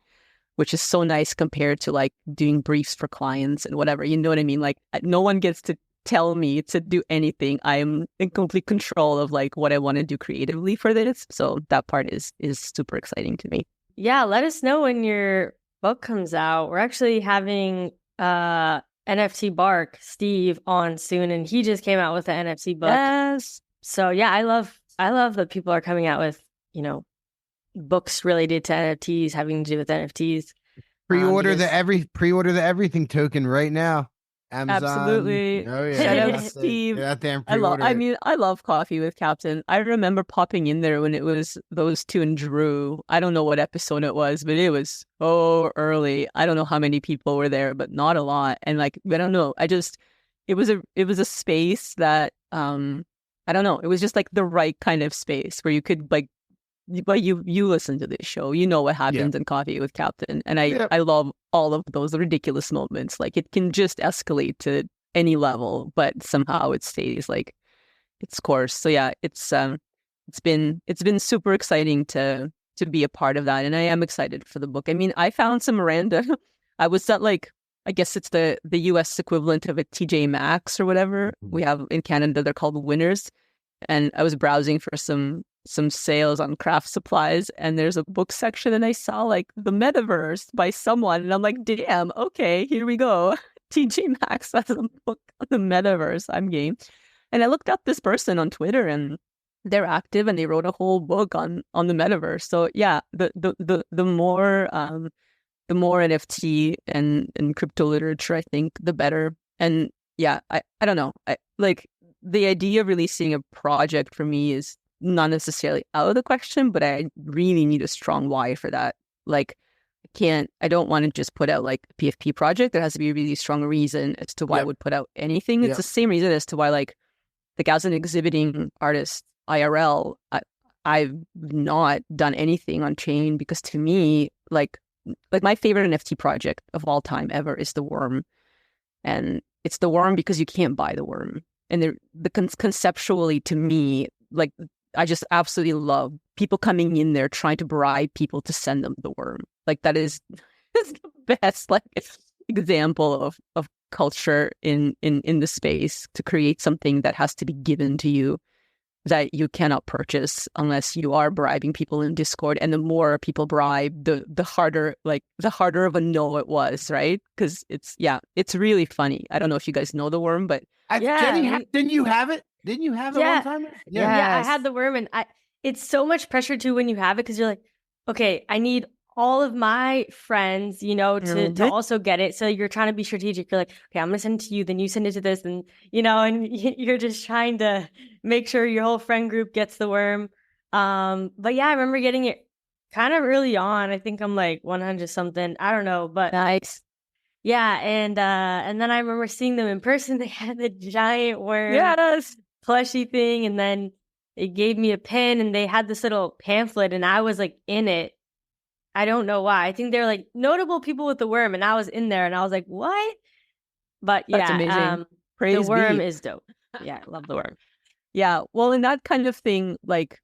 which is so nice compared to like doing briefs for clients and whatever. You know what I mean? Like no one gets to tell me to do anything. I'm in complete control of like what I want to do creatively for this. So that part is super exciting to me. Yeah, let us know when your book comes out. We're actually having NFT Bark, Steve, on soon, and he just came out with an NFT book. Yes. So yeah, I love that people are coming out with, books related to NFTs, having to do with NFTs. Pre-order the everything token right now. Amazon. Absolutely. Oh yeah. Shout out Steve. Get out there and pre-order. I love Coffee with Captain. I remember popping in there when it was those two and Drew. I don't know what episode it was, but it was so early. I don't know how many people were there, but not a lot. And like, I don't know. It was a space that I don't know. It was just like the right kind of space where you could like, but you listen to this show, you know what happens in Coffee with Captain, and I love all of those ridiculous moments. Like it can just escalate to any level, but somehow it stays like its course. So yeah, it's been super exciting to be a part of that, and I am excited for the book. I mean, I found some random. I was at like, I guess it's the US equivalent of a TJ Maxx or whatever we have in Canada. They're called Winners, and I was browsing for some sales on craft supplies, and there's a book section, and I saw like The Metaverse by someone, and I'm like, damn, okay, here we go. TJ Maxx has a book on the Metaverse. I'm game. And I looked up this person on Twitter, and they're active, and they wrote a whole book on the Metaverse. So yeah, the more the more NFT and crypto literature, I think, the better. And yeah, I don't know. Like the idea of releasing a project for me is not necessarily out of the question, but I really need a strong why for that. Like I don't want to just put out like a PFP project. There has to be a really strong reason as to why I would put out anything. It's the same reason as to why, like as an exhibiting artist IRL, I've not done anything on chain because to me, like my favorite NFT project of all time ever is the Worm. And it's the Worm because you can't buy the Worm. And conceptually to me, like I just absolutely love people coming in there trying to bribe people to send them the Worm. Like that is the best like example of culture in the space, to create something that has to be given to you that you cannot purchase unless you are bribing people in Discord. And the more people bribe, the harder of a no it was, right? Because it's really funny. I don't know if you guys know the Worm, but Jenny, didn't you have it? Didn't you have it one time? Yeah, I had the Worm, and it's so much pressure too when you have it, because you're like, okay, I need all of my friends, to also get it. So you're trying to be strategic. You're like, okay, I'm going to send it to you, then you send it to this, and, and you're just trying to make sure your whole friend group gets the Worm. But yeah, I remember getting it kind of early on. I think I'm like 100 something. I don't know, but nice. Yeah. And then I remember seeing them in person. They had the giant Worm plushie thing. And then they gave me a pin and they had this little pamphlet and I was like in it. I don't know why. I think they're like notable people with the Worm, and I was in there, and I was like, "What?" But that's amazing. Praise the Worm is dope. Yeah, I love the Worm. Yeah, well, in that kind of thing, like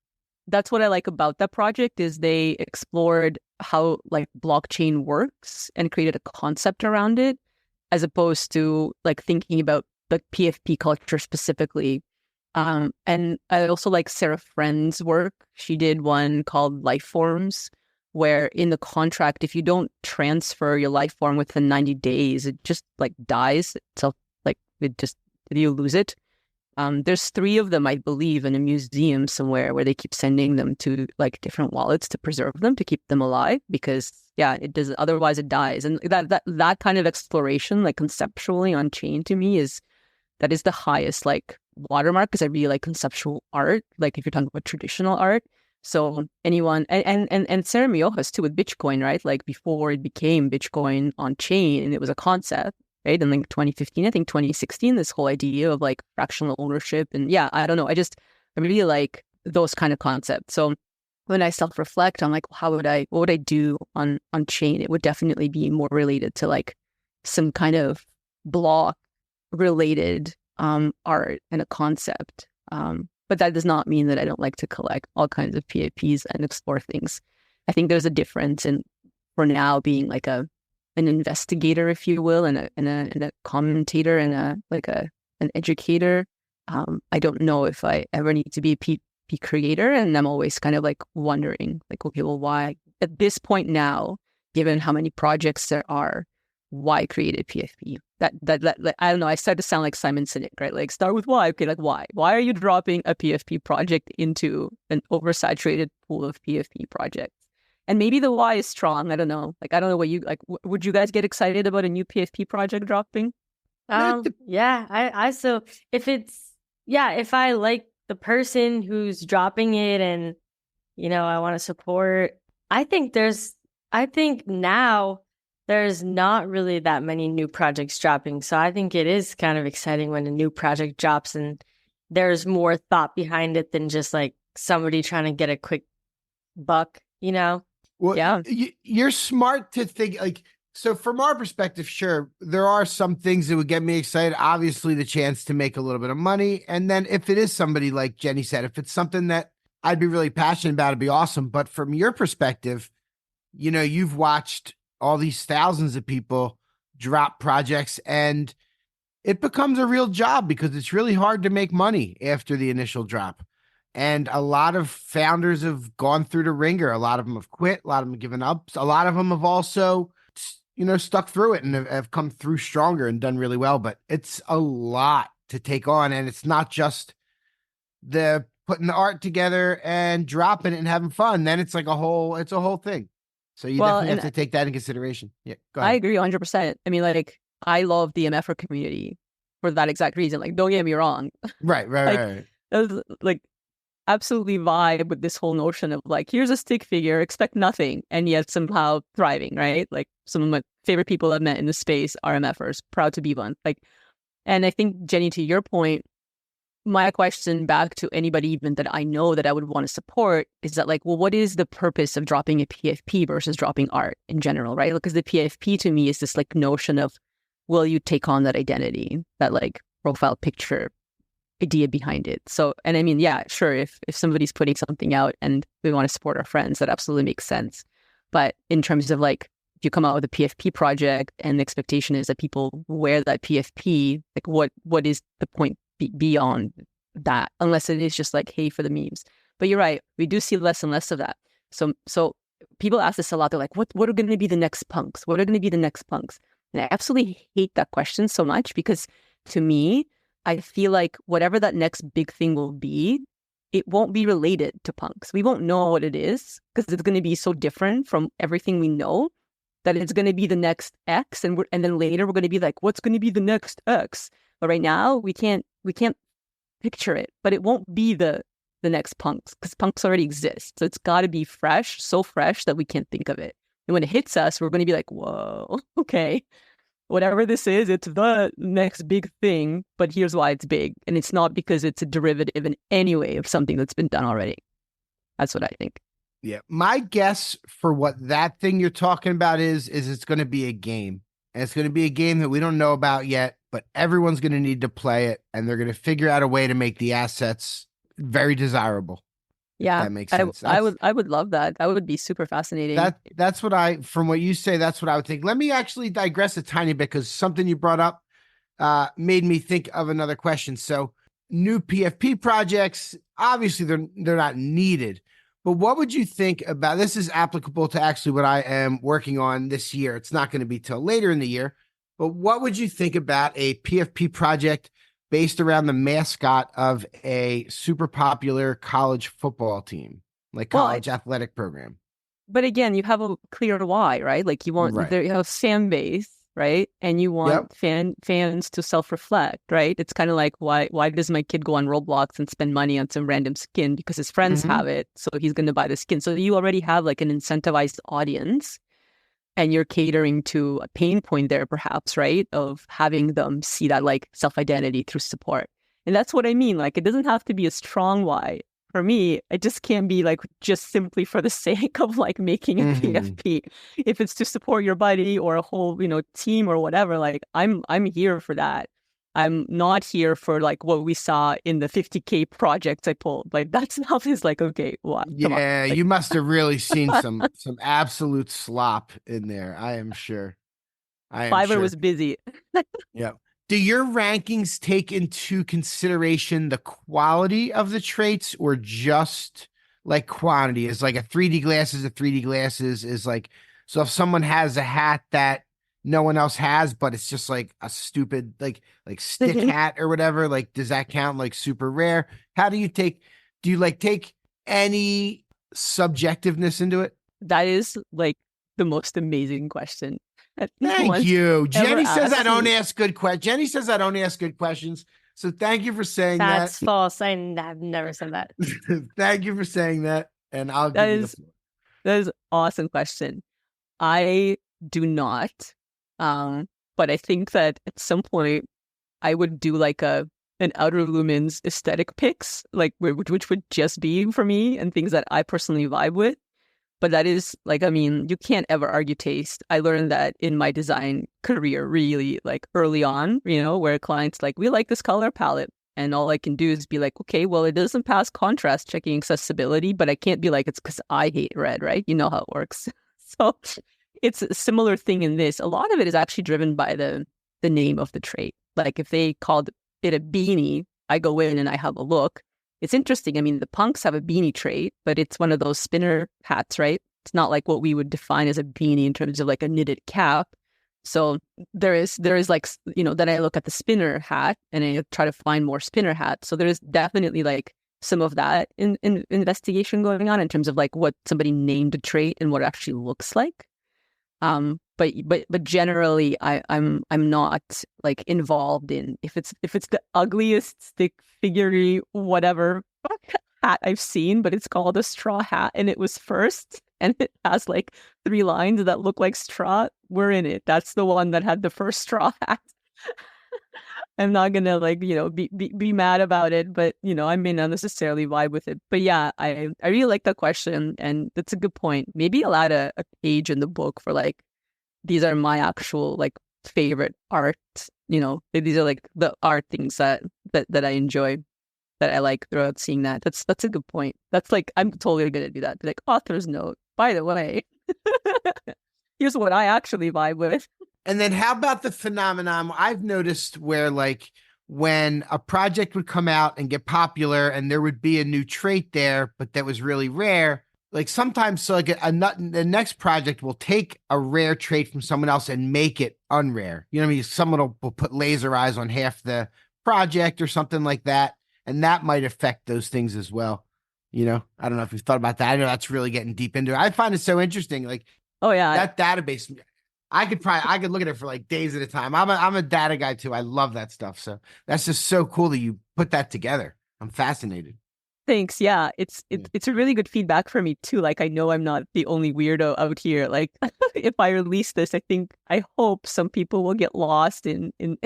that's what I like about that project is they explored how like blockchain works and created a concept around it, as opposed to like thinking about the PFP culture specifically. And I also like Sarah Friend's work. She did one called Life Forms, where in the contract, if you don't transfer your life form within 90 days, it just like dies. So like you lose it. There's 3 of them, I believe, in a museum somewhere where they keep sending them to like different wallets to preserve them, to keep them alive, because it does. Otherwise it dies. And that kind of exploration, like conceptually on chain, to me is the highest like watermark, because I really like conceptual art. Like if you're talking about traditional art. So anyone, and Sarah Miojas too with Bitcoin, right? Like before it became Bitcoin on chain and it was a concept, right? And like 2015, I think 2016, this whole idea of like fractional ownership. And I don't know. I really like those kind of concepts. So when I self-reflect on like, what would I do on chain? It would definitely be more related to like some kind of block related art and a concept. But that does not mean that I don't like to collect all kinds of PFPs and explore things. I think there's a difference in, for now, being like an investigator, if you will, and a commentator and an educator. I don't know if I ever need to be a PFP creator, and I'm always kind of like wondering, like, okay, well, why at this point now, given how many projects there are, why create a PFP? That I don't know. I start to sound like Simon Sinek, right? Like start with why. Okay, like why? Why are you dropping a PFP project into an oversaturated pool of PFP projects? And maybe the why is strong. I don't know. Like I don't know what you like. Would you guys get excited about a new PFP project dropping? I so if I like the person who's dropping it and I want to support. I think now there's not really that many new projects dropping. So I think it is kind of exciting when a new project drops and there's more thought behind it than just like somebody trying to get a quick buck, Well, yeah. You're smart to think like, so from our perspective, sure, there are some things that would get me excited. Obviously, the chance to make a little bit of money. And then if it is somebody like Jenny said, if it's something that I'd be really passionate about, it'd be awesome. But from your perspective, you've watched all these thousands of people drop projects and it becomes a real job because it's really hard to make money after the initial drop. And a lot of founders have gone through the ringer. A lot of them have quit. A lot of them have given up. A lot of them have also, stuck through it and have come through stronger and done really well. But it's a lot to take on. And it's not just the putting the art together and dropping it and having fun. Then it's like it's a whole thing. So you Well, definitely have and to take that in consideration. Yeah, go I ahead. agree 100%. I mean, like, I love the MFR community for that exact reason. Like, don't get me wrong. Right, right, Like, right, right. that was, like, absolutely vibe with this whole notion of like, here's a stick figure, expect nothing, and yet somehow thriving, right? Like, some of my favorite people I've met in the space are MFers, proud to be one. Like, and I think, Jenny, to your point, my question back to anybody even that I know that I would want to support is that, like, well, what is the purpose of dropping a PFP versus dropping art in general, right? Because the PFP to me is this like notion of, will you take on that identity, that like profile picture idea behind it? So, and I mean, yeah, sure, if somebody's putting something out and we want to support our friends, that absolutely makes sense. But in terms of like, if you come out with a PFP project and the expectation is that people wear that PFP, like what is the point beyond that, unless it is just like, hey, for the memes? But you're right, we do see less and less of that. So people ask this a lot. They're like, what are going to be the next punks? What are going to be the next punks? And I absolutely hate that question so much, because to me, I feel like whatever that next big thing will be, it won't be related to punks. We won't know what it is because it's going to be so different from everything we know that it's going to be the next X, and then later we're going to be like, what's going to be the next X? But right now we can't picture it, but it won't be the next punks because punks already exist. So it's got to be fresh, so fresh that we can't think of it. And when it hits us, we're going to be like, whoa, okay, whatever this is, it's the next big thing, but here's why it's big. And it's not because it's a derivative in any way of something that's been done already. That's what I think. Yeah. My guess for what that thing you're talking about is it's going to be a game. And it's going to be a game that we don't know about yet, but everyone's going to need to play it. And they're going to figure out a way to make the assets very desirable. Yeah, that makes sense. I would love that. That would be super fascinating. That's what from what you say, that's what I would think. Let me actually digress a tiny bit, because something you brought up made me think of another question. So new PFP projects, obviously they're not needed, but what would you think about, this is applicable to actually what I am working on this year. It's not going to be till later in the year, but what would you think about a PFP project based around the mascot of a super popular college football team, like college athletic program? But again, you have a clear why, right? Like you have fan base, right? And you want fans to self-reflect, right? It's kind of like, why does my kid go on Roblox and spend money on some random skin because his friends have it, so he's going to buy the skin? So you already have like an incentivized audience, and you're catering to a pain point there, perhaps, right? Of having them see that like self-identity through support. And that's what I mean. Like, it doesn't have to be a strong why. For me, it just can't be like just simply for the sake of like making a PFP. If it's to support your buddy or a whole, team or whatever, like I'm here for that. I'm not here for like what we saw in the 50K projects I pulled. Like that stuff is like, okay, what? Yeah, like, you must have really seen some absolute slop in there. I am sure. Fiverr was busy. Yeah. Do your rankings take into consideration the quality of the traits, or just like quantity? Is like a 3D glasses, is like, so if someone has a hat that no one else has, but it's just like a stupid, like stick hat or whatever, like, does that count like super rare? How do you take any subjectiveness into it? That is like the most amazing question. Thank you. Jenny says I don't ask good questions. Jenny says I don't ask good questions. So thank you for saying that. That's false. I've never said that. Thank you for saying that. And I'll give you the floor. That is an awesome question. I do not. But I think that at some point I would do like an Outer Lumens aesthetic picks, like which would just be for me and things that I personally vibe with. But that is like, I mean, you can't ever argue taste. I learned that in my design career really like early on, where clients like, we like this color palette. And all I can do is be like, okay, well, it doesn't pass contrast checking accessibility, but I can't be like, it's because I hate red, right? You know how it works. So it's a similar thing in this. A lot of it is actually driven by the name of the trait. Like if they called it a beanie, I go in and I have a look. It's interesting. I mean, the punks have a beanie trait, but it's one of those spinner hats, right? It's not like what we would define as a beanie in terms of like a knitted cap. So there is like, then I look at the spinner hat and I try to find more spinner hats. So there is definitely like some of that in investigation going on in terms of like what somebody named a trait and what it actually looks like. But generally, I'm not like involved in if it's the ugliest stick figurey whatever hat I've seen, but it's called a straw hat and it was first and it has like 3 lines that look like straw. We're in it. That's the one that had the first straw hat. I'm not gonna like be mad about it, but I may not necessarily vibe with it. But yeah, I really like that question, and that's a good point. Maybe I'll add a page in the book for like these are my actual like favorite art. These are like the art things that I enjoy, that I like throughout seeing that. That's a good point. That's like I'm totally gonna do that. Be like author's note. By the way, here's what I actually vibe with. And then how about the phenomenon I've noticed where like when a project would come out and get popular and there would be a new trait there, but that was really rare. Like sometimes so like the next project will take a rare trait from someone else and make it unrare. You know what I mean? Someone will put laser eyes on half the project or something like that. And that might affect those things as well. I don't know if you've thought about that. I know that's really getting deep into it. I find it so interesting. Like, oh yeah, that database. I could look at it for like days at a time. I'm a data guy too. I love that stuff. So that's just so cool that you put that together. I'm fascinated. Thanks. Yeah, it's a really good feedback for me too. Like I know I'm not the only weirdo out here. Like if I release this, I hope some people will get lost in in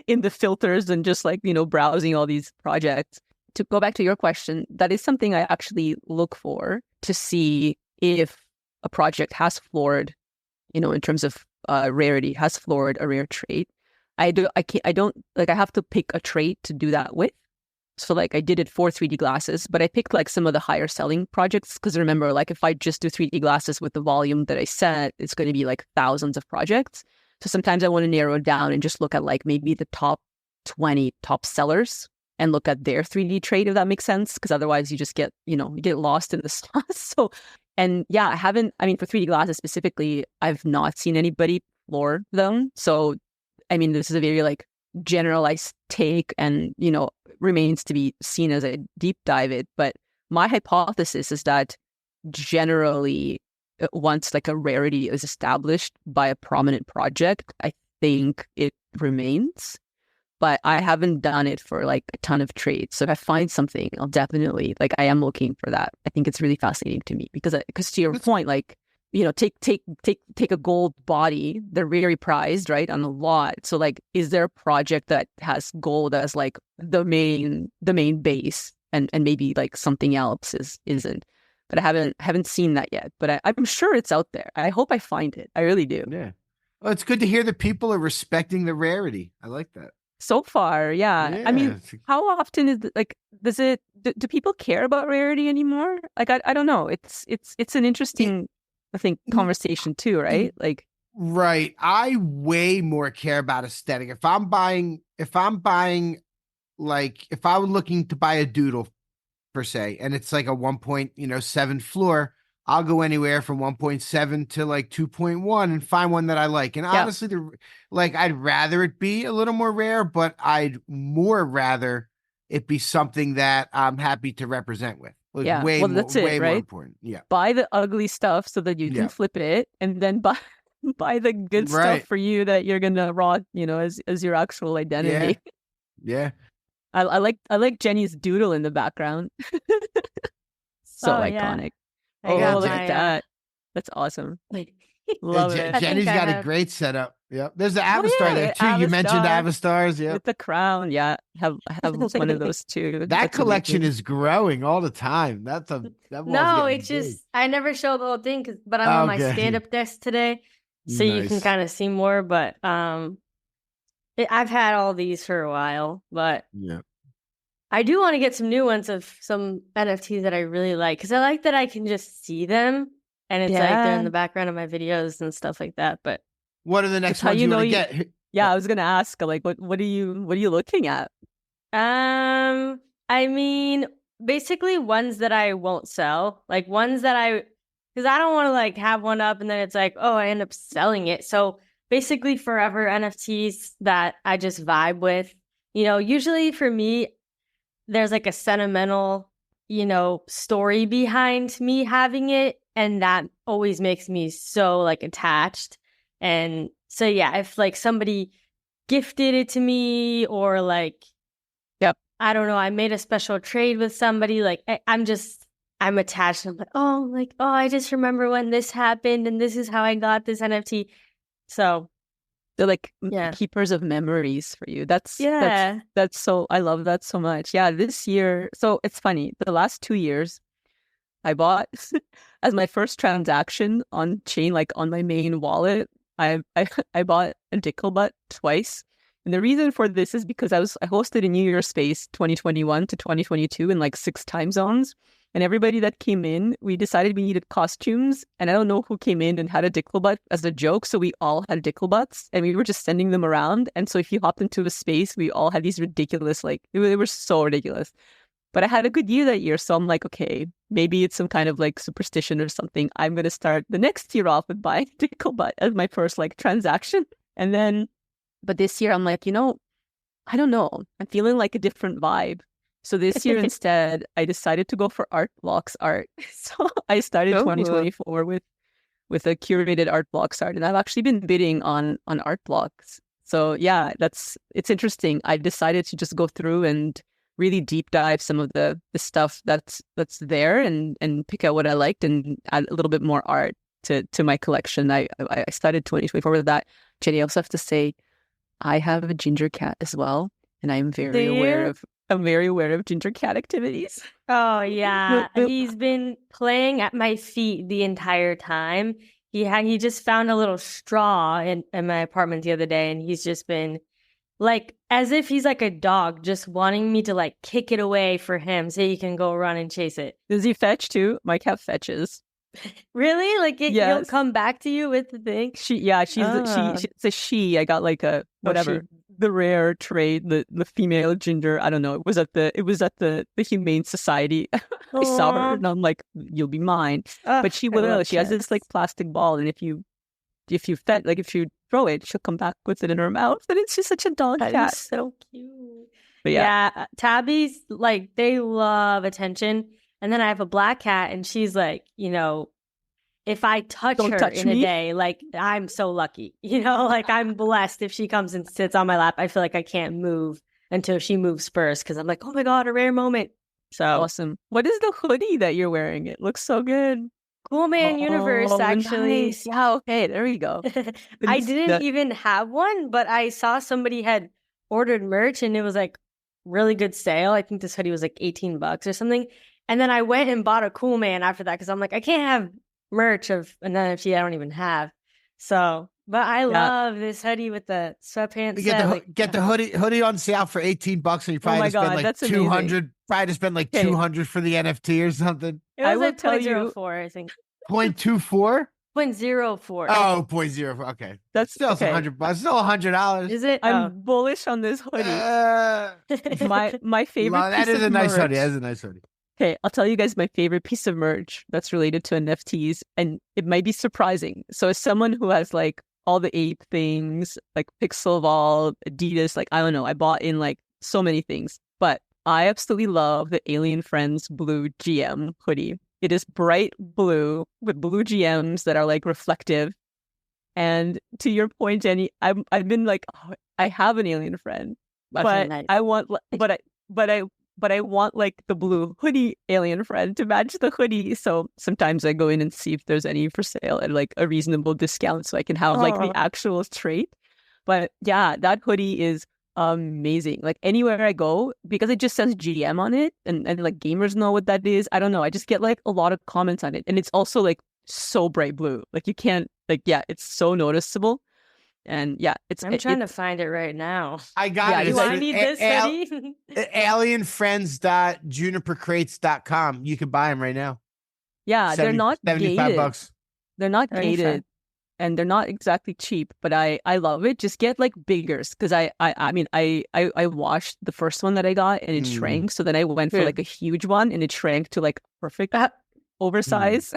the filters and just like browsing all these projects. To go back to your question, that is something I actually look for to see if a project has floored, in terms of rarity, has floored a rare trait. I have to pick a trait to do that with. So like I did it for 3D glasses, but I picked like some of the higher selling projects because remember, like if I just do 3D glasses with the volume that I set, it's going to be like thousands of projects. So sometimes I want to narrow it down and just look at like maybe the top 20 top sellers and look at their 3D trait, if that makes sense. Because otherwise you just get, you get lost in the sauce. So, and yeah, for 3D glasses specifically, I've not seen anybody floor them. So, this is a very like generalized take and, remains to be seen as I deep dive it. But my hypothesis is that generally once like a rarity is established by a prominent project, I think it remains. But I haven't done it for like a ton of trades. So if I find something, I'll definitely I am looking for that. I think it's really fascinating to me because to your point, like, take a gold body, they're very prized, right, on the lot. So like, is there a project that has gold as like the main base and maybe like something else isn't? But I haven't seen that yet. But I'm sure it's out there. I hope I find it. I really do. Yeah. Well, it's good to hear that people are respecting the rarity. I like that. So far, yeah. How often is do people care about rarity anymore? Like, I don't know. It's an interesting, I think, conversation too, right? Like, right. I way more care about aesthetic. If I'm buying, like, if I were looking to buy a doodle per se, and it's like a 1.7 floor, I'll go anywhere from 1.7 to like 2.1 and find one that I like. And honestly, I'd rather it be a little more rare, but I'd more rather it be something that I'm happy to represent with. Like, yeah, way that's it, way right? more important. Yeah. Buy the ugly stuff so that you can flip it, and then buy the good stuff for you that you're gonna rock, as your actual identity. Yeah. I like Jenny's doodle in the background. So iconic. Yeah. Look at that. That's awesome. Love it. Jenny's got a great setup. Yep. There's the Avastar there too. You mentioned Avastars. Yeah. With the crown. Yeah. I have one of those too. That collection is growing all the time. No, it's just, I never show the whole thing but I'm on my stand-up desk today. So you can kind of see more, but I've had all these for a while, but yeah. I do want to get some new ones of some NFTs that I really like because I like that I can just see them and it's like they're in the background of my videos and stuff like that. But what are the next ones you want to get? Yeah, I was gonna ask, like, what are you looking at? Basically ones that I won't sell, like ones that because I don't want to like have one up and then it's like, oh, I end up selling it. So basically forever NFTs that I just vibe with. Usually for me, there's like a sentimental, story behind me having it. And that always makes me so like attached. And so, yeah, if like somebody gifted it to me or like, Yep. I don't know, I made a special trade with somebody, like I'm attached. I'm like, I just remember when this happened and this is how I got this NFT. So they're like yeah. keepers of memories for you. That's so, I love that so much. Yeah, this year, so it's funny. The last 2 years, I bought as my first transaction on chain, like on my main wallet, I bought a Dicklebutt twice. And the reason for this is because I hosted a New Year's Space 2021 to 2022 in like 6 time zones. And everybody that came in, we decided we needed costumes. And I don't know who came in and had a Dicklebutt as a joke. So we all had Dicklebutts and we were just sending them around. And so if you hopped into a space, we all had these ridiculous, like, they were so ridiculous. But I had a good year that year. So I'm like, okay, maybe it's some kind of like superstition or something. I'm going to start the next year off with buying Dicklebutt as my first like transaction. And then, but this year I'm like, I don't know. I'm feeling like a different vibe. So this year instead, I decided to go for Art Blocks art. So I started 2024 with a curated Art Blocks art. And I've actually been bidding on Art Blocks. So yeah, it's interesting. I decided to just go through and really deep dive some of the stuff that's there and pick out what I liked and add a little bit more art to my collection. I started 2024 with that. Jenny, I also have to say, I have a ginger cat as well, and I'm very aware of ginger cat activities. Oh yeah, he's been playing at my feet the entire time. He just found a little straw in my apartment the other day, and he's just been like as if he's like a dog, just wanting me to like kick it away for him so he can go run and chase it. Does he fetch too? My cat fetches. Really? Like he'll come back to you with the thing? She's a she. I got like a whatever. The rare trait, the female ginger. I don't know. It was at the Humane Society. I saw her and I'm like, you'll be mine. But she will. She has this like plastic ball, and if you throw it, she'll come back with it in her mouth. And it's just such a dog cat. So cute. But yeah, tabbies, like they love attention. And then I have a black cat, and she's like, if I touch her in a day, like I'm so lucky, like I'm blessed if she comes and sits on my lap. I feel like I can't move until she moves first because I'm like, oh my God, a rare moment. So awesome. What is the hoodie that you're wearing? It looks so good. Cool Man Universe, actually. Nice. Yeah, okay, there we go. I didn't even have one, but I saw somebody had ordered merch and it was like really good sale. I think this hoodie was like $18 or something. And then I went and bought a Cool Man after that because I'm like, I can't have merch of an NFT I don't even have. So, but I love this hoodie with the sweatpants. Get the hoodie on sale for $18, and you probably spend like 200. Probably to spend like 200 for the NFT or something. It was like 0.04, I think. 0.24? 0.04. Oh, 0.04. Okay, that's still $100. Still $100. Is it? I'm bullish on this hoodie. My favorite. That is a nice hoodie. That is a nice hoodie. Okay, I'll tell you guys my favorite piece of merch that's related to NFTs, and it might be surprising. So as someone who has like all the ape things, like Pixel Vault, Adidas, like I don't know, I bought in like so many things, but I absolutely love the Alien Friends blue GM hoodie. It is bright blue with blue GMs that are like reflective. And to your point, Jenny, I've been like, I have an alien friend, but nice. I want like the blue hoodie alien friend to match the hoodie. So sometimes I go in and see if there's any for sale at like a reasonable discount so I can have like the actual trait. But yeah, that hoodie is amazing. Like anywhere I go, because it just says GM on it and like gamers know what that is. I don't know. I just get like a lot of comments on it. And it's also like so bright blue. Like you can't like, yeah, it's so noticeable. And yeah, I'm trying to find it right now. I got it. Do I need this hoodie? Alienfriends.junipercrates.com. You can buy them right now. Yeah, they're not $75. They're not gated and they're not exactly cheap, but I love it. Just get like biggers because I washed the first one that I got and it shrank. So then I went for like a huge one and it shrank to like perfect oversize.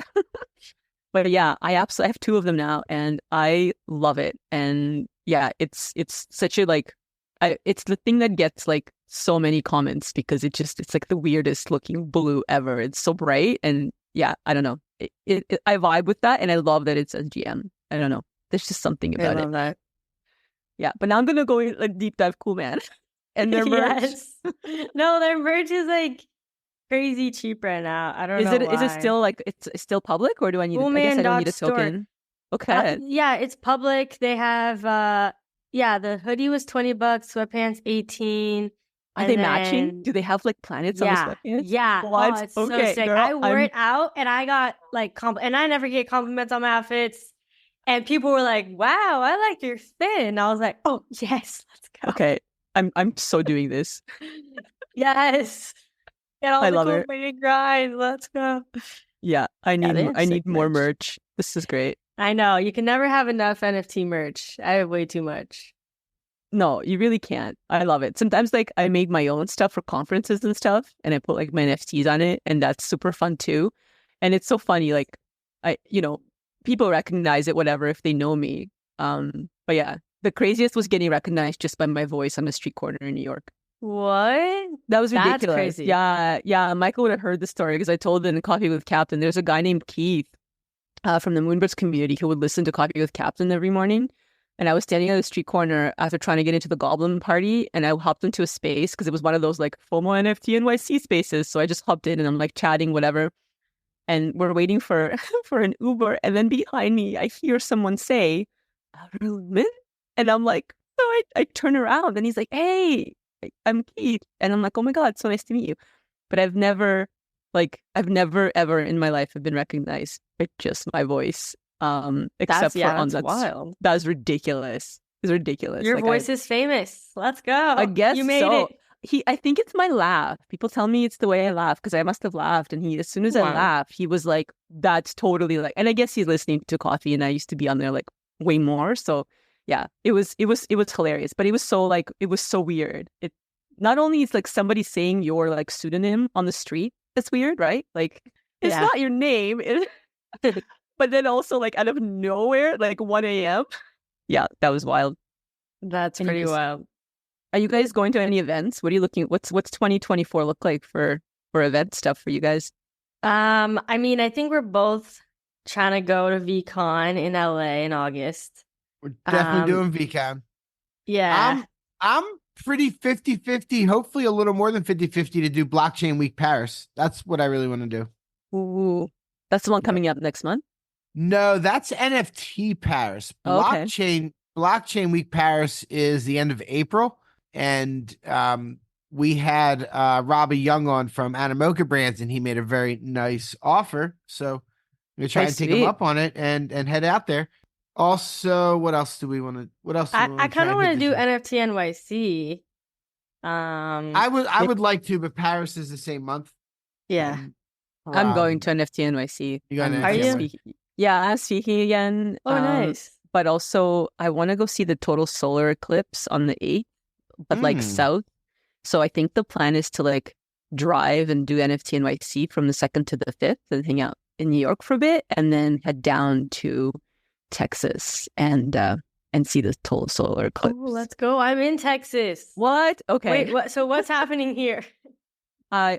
But yeah, I absolutely have 2 of them now, and I love it. And yeah, it's such a like, it's the thing that gets like so many comments because it's like the weirdest looking blue ever. It's so bright, and yeah, I don't know. I vibe with that, and I love that it's a GM. I don't know. There's just something about I love that. Yeah, but now I'm gonna go in like deep dive Cool Man and their merch. Yes. No, their merch is like crazy cheap right now. I don't know Is it still like it's still public, or do I need? I guess I don't need a token. Okay. Yeah, it's public. They have the hoodie was $20, sweatpants 18. Are they matching? Do they have like planets on the sweatpants? Yeah. What? Oh, it's so sick. Girl, I wore it out and I got like and I never get compliments on my outfits. And people were like, "Wow, I like your fit." And I was like, "Oh yes, let's go." Okay, I'm so doing this. Yes, get all I the love cool grind. Let's go. Yeah, I need more merch. This is great. I know you can never have enough NFT merch. I have way too much. No, you really can't. I love it. Sometimes like I make my own stuff for conferences and stuff, and I put like my NFTs on it, and that's super fun too. And it's so funny. Like people recognize it, whatever, if they know me. But yeah, the craziest was getting recognized just by my voice on a street corner in New York. What? That was ridiculous. That's crazy. Yeah. Michael would have heard the story because I told it in Coffee with Captain. There's a guy named Keith from the Moonbirds community who would listen to Coffee with Captain every morning. And I was standing at the street corner after trying to get into the Goblin party, and I hopped into a space because it was one of those like FOMO NFT NYC spaces. So I just hopped in and I'm like chatting, whatever. And we're waiting for an Uber, and then behind me, I hear someone say, "Lumen," and I'm like, so I turn around, and he's like, "Hey, I'm Keith," and I'm like, "Oh my God, so nice to meet you." But I've never ever in my life have been recognized by just my voice, except for on that. Wild. That's ridiculous. It's ridiculous. Your voice is famous. Let's go. I guess you made so. it. I think it's my laugh. People tell me it's the way I laugh because I must have laughed. And as soon as I laughed, he was like, "That's totally like." And I guess he's listening to Coffee, and I used to be on there like way more. So yeah, it was hilarious. But it was so weird. It not only is like somebody saying your like pseudonym on the street. That's weird, right? Like it's not your name, but then also like out of nowhere, like 1 a.m. Yeah, that was wild. That's pretty wild. Are you guys going to any events? What are you looking? What's 2024 look like for event stuff for you guys? I mean, I think we're both trying to go to VCon in LA in August. We're definitely doing VCon. Yeah. I'm pretty 50-50, hopefully a little more than 50-50 to do Blockchain Week Paris. That's what I really want to do. Ooh, that's the one coming up next month? No, that's NFT Paris. Okay. Blockchain Week Paris is the end of April. And we had Robbie Young on from Animoca Brands, and he made a very nice offer. So I'm going to try and take him up on it and head out there. Also, what else do we want to? What else? I kind of want to do NFT NYC. I would like to, but Paris is the same month. Yeah, I'm going to NFT NYC. You going to? Are you? Yeah, I'm speaking again. Oh, nice. But also, I want to go see the total solar eclipse on the 8th, but like south. So I think the plan is to like drive and do NFT NYC from the 2nd to the 5th and hang out in New York for a bit, and then head down to Texas and see the total solar eclipse. Oh, let's go. I'm in Texas. What? Okay. Wait, so what's happening here?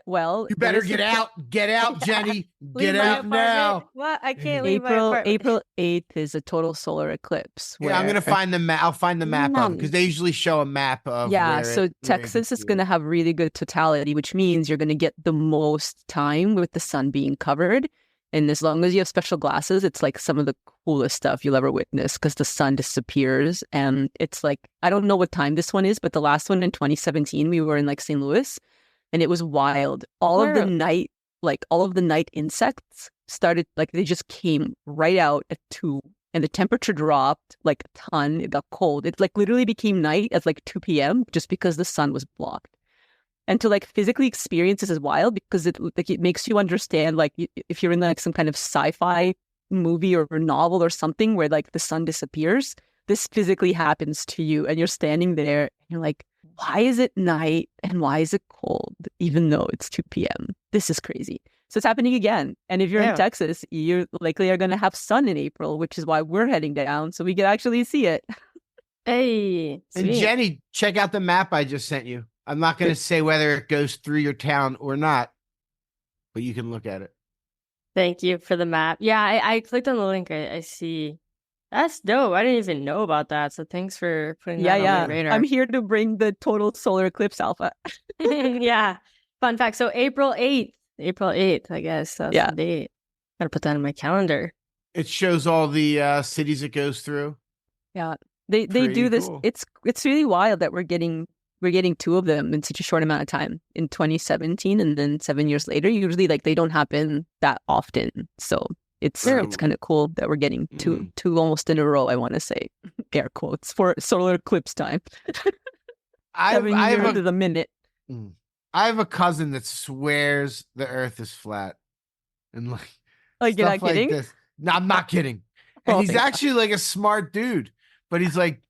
Well, you better get out, Jenny. Get out now. What? I can't leave my apartment. April 8th is a total solar eclipse. Yeah, I'm gonna find the map. I'll find the map of because they usually show a map of. Yeah, so Texas is gonna have really good totality, which means you're gonna get the most time with the sun being covered. And as long as you have special glasses, it's like some of the coolest stuff you'll ever witness because the sun disappears. And it's like, I don't know what time this one is, but the last one in 2017, we were in like St. Louis. And it was wild. All of the night insects started, like they just came right out at 2 and the temperature dropped like a ton. It got cold. It like literally became night at like 2 p.m. just because the sun was blocked. And to like physically experience this is wild because it makes you understand like if you're in like some kind of sci-fi movie or novel or something where like the sun disappears, this physically happens to you and you're standing there and you're like, why is it night and why is it cold even though it's 2 p.m.? This is crazy. So it's happening again. And if you're in Texas, you likely are going to have sun in April, which is why we're heading down so we can actually see it. Hey. And Jenny, check out the map I just sent you. I'm not going to say whether it goes through your town or not, but you can look at it. Thank you for the map. Yeah, I clicked on the link. I see. That's dope. I didn't even know about that. So thanks for putting that on my radar. I'm here to bring the total solar eclipse alpha. Yeah. Fun fact. So April 8th. April 8th, I guess. That's the date. Gotta put that in my calendar. It shows all the cities it goes through. Yeah. They Pretty do this. cool. It's really wild that we're getting two of them in such a short amount of time in 2017, and then 7 years later. Usually like they don't happen that often. So it's kind of cool that we're getting two almost in a row, I want to say. Air quotes for solar eclipse time. 7 years to the minute. I have a cousin that swears the earth is flat. And like you're not kidding? This. No, I'm not kidding. And he's actually like a smart dude, but he's like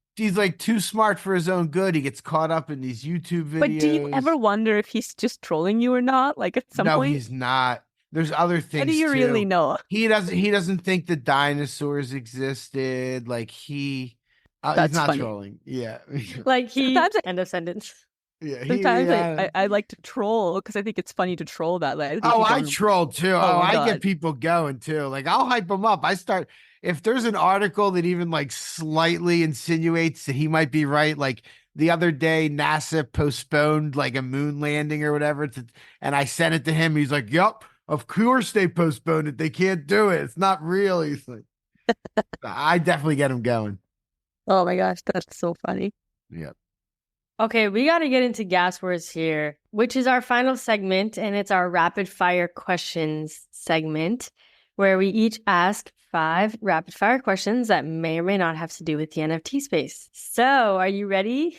too smart for his own good. He gets caught up in these YouTube videos. But do you ever wonder if he's just trolling you or not? Like at some point? No, he's not. There's other things. How do you really know? He doesn't think the dinosaurs existed. Like he's not funny. trolling. Yeah. Like end of sentence. Yeah. Sometimes I like to troll because I think it's funny to troll that. Like, I troll too. I God. get people going too. Like I'll hype them up. If there's an article that even like slightly insinuates that he might be right, like the other day NASA postponed like a moon landing or whatever, and I sent it to him. He's like, "Yep, of course they postponed it. They can't do it. It's not real." He's like, I definitely get him going. Oh my gosh, that's so funny. Yep. Okay, we got to get into gas words here, which is our final segment, and it's our rapid fire questions segment, where we each ask 5 rapid fire questions that may or may not have to do with the NFT space. So, are you ready?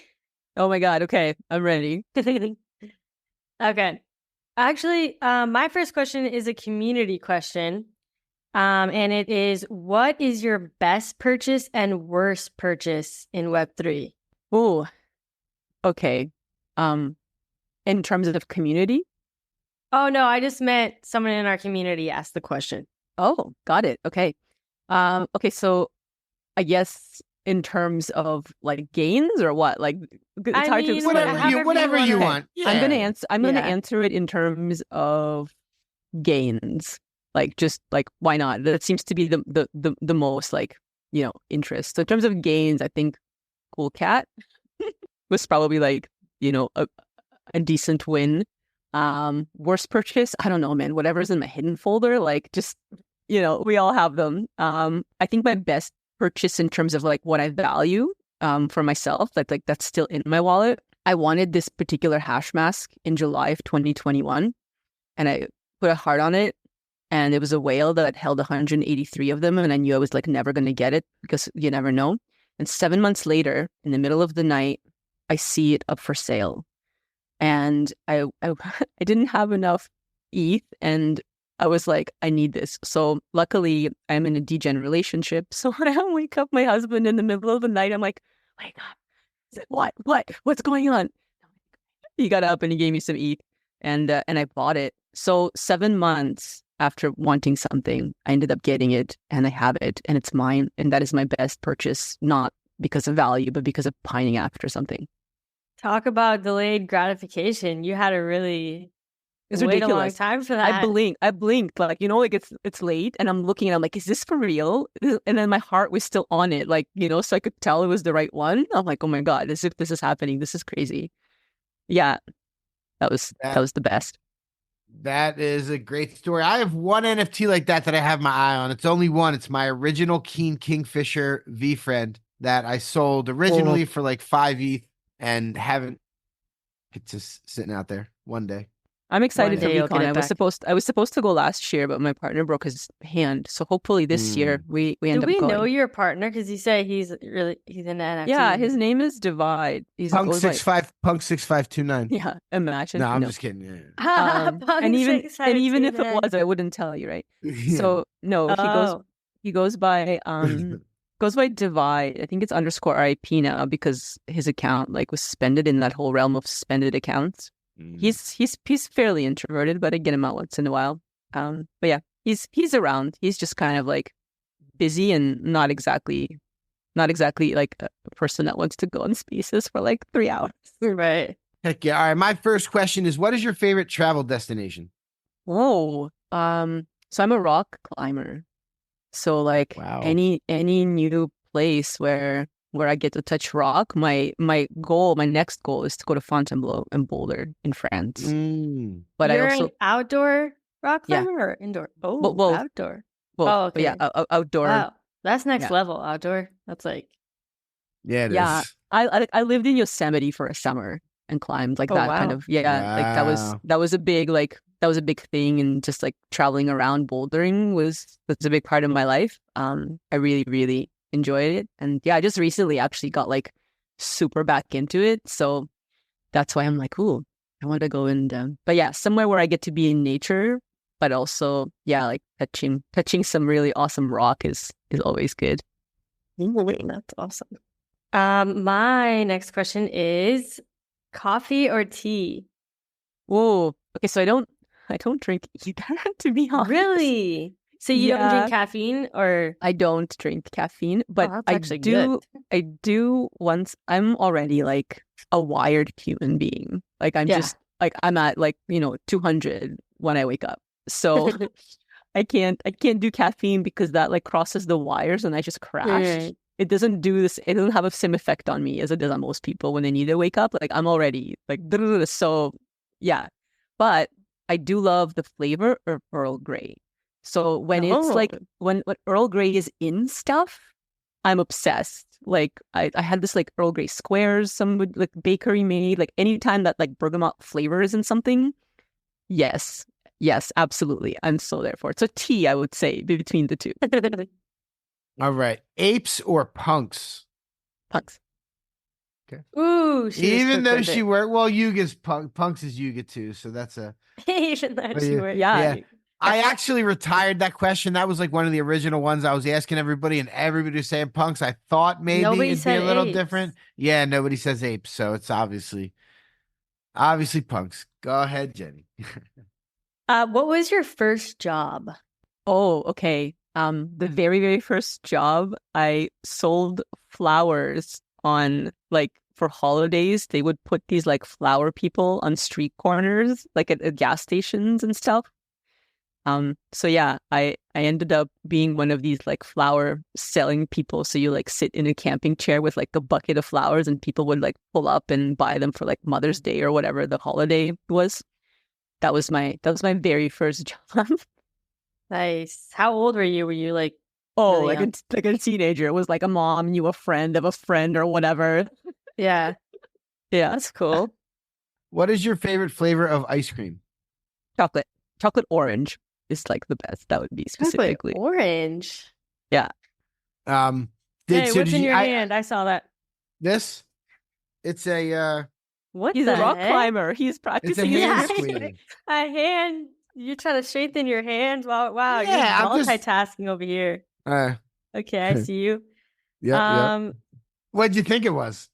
Oh my God. Okay, I'm ready. Okay. Actually, my first question is a community question, and it is, what is your best purchase and worst purchase in Web3? Ooh. Okay. In terms of community? Oh, no, I just meant someone in our community asked the question. Oh, got it. Okay. Okay, so I guess in terms of like gains or what? Like it's hard to explain. Whatever you want. Yeah. I'm gonna answer it in terms of gains. Like just like why not? That seems to be the most like, interest. So in terms of gains, I think Cool Cat was probably like, a decent win. Worst purchase, I don't know, man. Whatever's in my hidden folder, like just, we all have them. I think my best purchase in terms of like what I value for myself, that's still in my wallet. I wanted this particular hash mask in July of 2021, and I put a heart on it, and it was a whale that held 183 of them, and I knew I was like never going to get it because you never know. And 7 months later, in the middle of the night, I see it up for sale. And I didn't have enough ETH, and I was like, I need this. So luckily, I'm in a degen relationship. So when I wake up my husband in the middle of the night, I'm like, wake up. He's like, what's going on? He got up and he gave me some ETH, and I bought it. So 7 months after wanting something, I ended up getting it, and I have it, and it's mine. And that is my best purchase, not because of value, but because of pining after something. Talk about delayed gratification. You had to really wait a long time for that. I blinked like, it's late, and I'm looking and I'm like, is this for real? And then my heart was still on it, like, so I could tell it was the right one. I'm like, oh my God, this is happening. This is crazy. Yeah, that was the best. That is a great story. I have one NFT like that I have my eye on. It's only one. It's my original Keen Kingfisher V-Friend that I sold originally for like 5 ETH and haven't. It's just sitting out there one day. I'm excited to recon. I was supposed to go last year, but my partner broke his hand. So hopefully this year we end up going. Do we know your partner? Because you say he's in NFT. Yeah, his name is Divide. He's Punk 6529. Yeah, imagine. No, I'm just kidding. Yeah. And even if it was, I wouldn't tell you, right? Yeah. So no, he goes by Divide. I think it's _RIP now because his account was suspended in that whole realm of suspended accounts. He's fairly introverted, but I get him out once in a while. But yeah, he's around. He's just kind of busy and not exactly like a person that wants to go on spaces for 3 hours. Right. Heck yeah. All right. My first question is, what is your favorite travel destination? Oh, so I'm a rock climber. So like Wow. any new place where I get to touch rock, my next goal is to go to Fontainebleau and Boulder in France. But You're I also an outdoor rock Yeah. climber or indoor? Oh, both. outdoor. Both. Oh, But yeah, okay. outdoor. Wow, that's next Yeah. level outdoor. That's like, Yeah, it Yeah, is. I lived in Yosemite for a summer and climbed like Oh, that kind wow. of like that was a big thing, and just like traveling around bouldering was a big part of my life. I really really enjoyed it, and yeah, I just recently actually got like super back into it, so that's why I'm like, ooh, I want to go and but yeah, somewhere where I get to be in nature, but also like touching some really awesome rock is always good. that's awesome. My next question is coffee or tea? Whoa. Okay, so I don't drink either, to be honest. Really? So you don't drink caffeine or? I don't drink caffeine, but that's I actually do. good. I do once. I'm already like a wired human being. Like I'm just like I'm at like 200 when I wake up. So I can't do caffeine because that like crosses the wires and I just crash. Right. It doesn't do this. It doesn't have the same effect on me as it does on most people when they need to wake up. Like I'm already like so yeah. But I do love the flavor of Earl Grey. So when it's like when Earl Grey is in stuff, I'm obsessed. Like I had this like Earl Grey squares, some would like bakery made. Like anytime that like bergamot flavor is in something, yes, absolutely, I'm so there for it. So tea, I would say, between the two. All right. Apes or punks? Punks. Okay. Ooh, even though she worked, well, Yuga's punks is Yuga too, so that's a even though she worked. Yeah. I actually retired that question. That was like one of the original ones I was asking everybody, and everybody was saying punks. I thought maybe Nobody it'd be a said little apes. different. Yeah, nobody says apes, so it's obviously punks. Go ahead, Jenny. What was your first job? Oh, okay. The very, very first job, I sold flowers on like for holidays. They would put these like flower people on street corners, like at gas stations and stuff. So yeah, I ended up being one of these like flower selling people. So you like sit in a camping chair with like a bucket of flowers, and people would like pull up and buy them for like Mother's Day or whatever the holiday was. That was my very first job. Nice. How old were you? Were you like like a teenager? It was like a mom knew a friend of a friend or whatever. Yeah. Yeah. That's cool. What is your favorite flavor of ice cream? Chocolate orange is like the best. That would be specifically. Chocolate orange. Yeah. Hey, what's in your hand? I saw that. This? It's a What? He's the a rock heck? climber. He's practicing. It's a hand Yeah. squeeze. A hand. You're trying to strengthen your hands. Wow, Yeah, you're I'm just- multitasking over here. Okay, I see you. Yeah. What'd you think it was?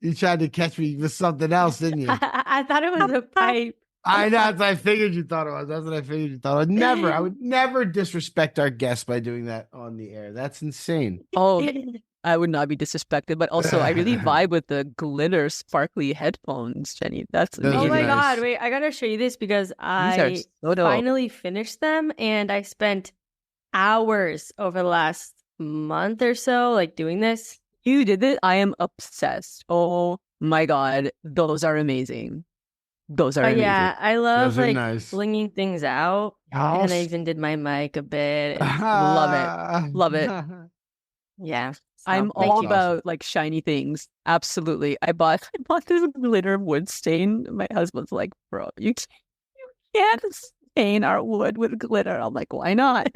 You tried to catch me with something else, didn't you? I thought it was a pipe. I know. That's what I figured you thought it was. That's what I figured you thought. I would never disrespect our guests by doing that on the air. That's insane. Oh, I would not be disrespected, but also I really vibe with the glitter sparkly headphones, Jenny. That's Those Oh are my nice. God, wait, I gotta show you this because I so dope. finally finished them and I spent hours over the last month or so like doing this. You did it. I am obsessed. Oh my God. Those are amazing. Those are amazing. Yeah, I love Those are like nice. flinging things out. And I even did my mic a bit. and- Love it. yeah. I'm thank all you. about like shiny things. Absolutely. I bought this glitter wood stain. My husband's like, bro, you can't stain our wood with glitter. I'm like, why not?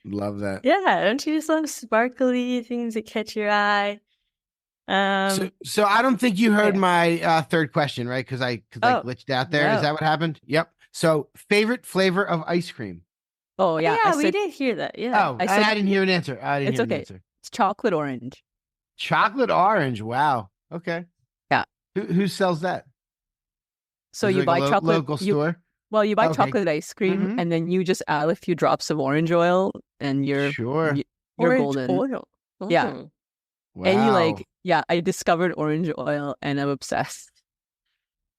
Love that. Yeah, don't you just love sparkly things that catch your eye? So I don't think you heard my third question, right? Because I glitched out there. no. Is that what happened? Yep. So favorite flavor of ice cream? Oh yeah. Yeah, I we said did hear that. Yeah. Oh, I I, said- I didn't hear an answer. I didn't It's hear an okay. answer. It's chocolate orange. Chocolate orange. Wow. Okay. Yeah. Who sells that? So Is it you like buy a chocolate. local store. You buy Okay. chocolate ice cream, Mhm. and then you just add a few drops of orange oil, and you're Sure. you're Orange golden. oil. Yeah. Mhm. Wow. And you I discovered orange oil, and I'm obsessed.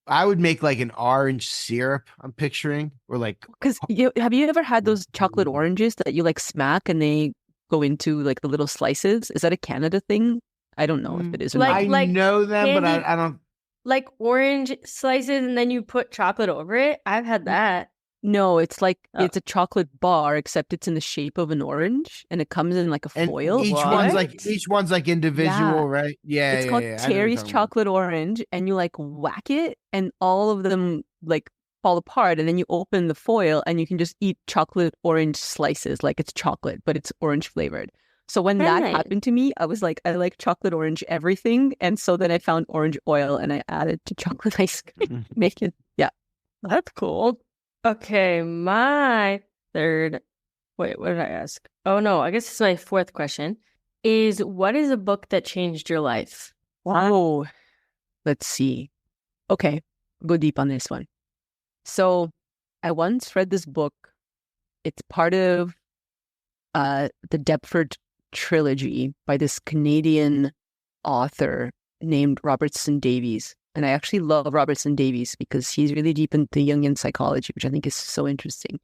I would make like an orange syrup. I'm picturing, or like Because have you ever had those chocolate oranges that you like smack and they go into like the little slices? Is that a Canada thing? I don't know if it is or Like- not. I know them, but candy- I don't. Like orange slices and then you put chocolate over it. I've had that. No, it's like Oh. it's a chocolate bar, except it's in the shape of an orange, and it comes in like a And foil. each one's like individual, Yeah. right? Yeah, It's yeah, called yeah. I know what you're Terry's talking about. chocolate orange, and you like whack it, and all of them like fall apart, and then you open the foil, and you can just eat chocolate orange slices, like it's chocolate, but it's orange flavored. So when that Nice. happened to me, I was like, I like chocolate orange everything, and so then I found orange oil and I added to chocolate ice cream, make it. Yeah, that's cool. Okay, my third. Wait, what did I ask? Oh no, I guess it's my fourth question. Is what is a book that changed your life? Wow. Let's see. Okay, go deep on this one. So I once read this book. It's part of the Deptford trilogy by this Canadian author named Robertson Davies. And I actually love Robertson Davies because he's really deep into Jungian psychology, which I think is so interesting.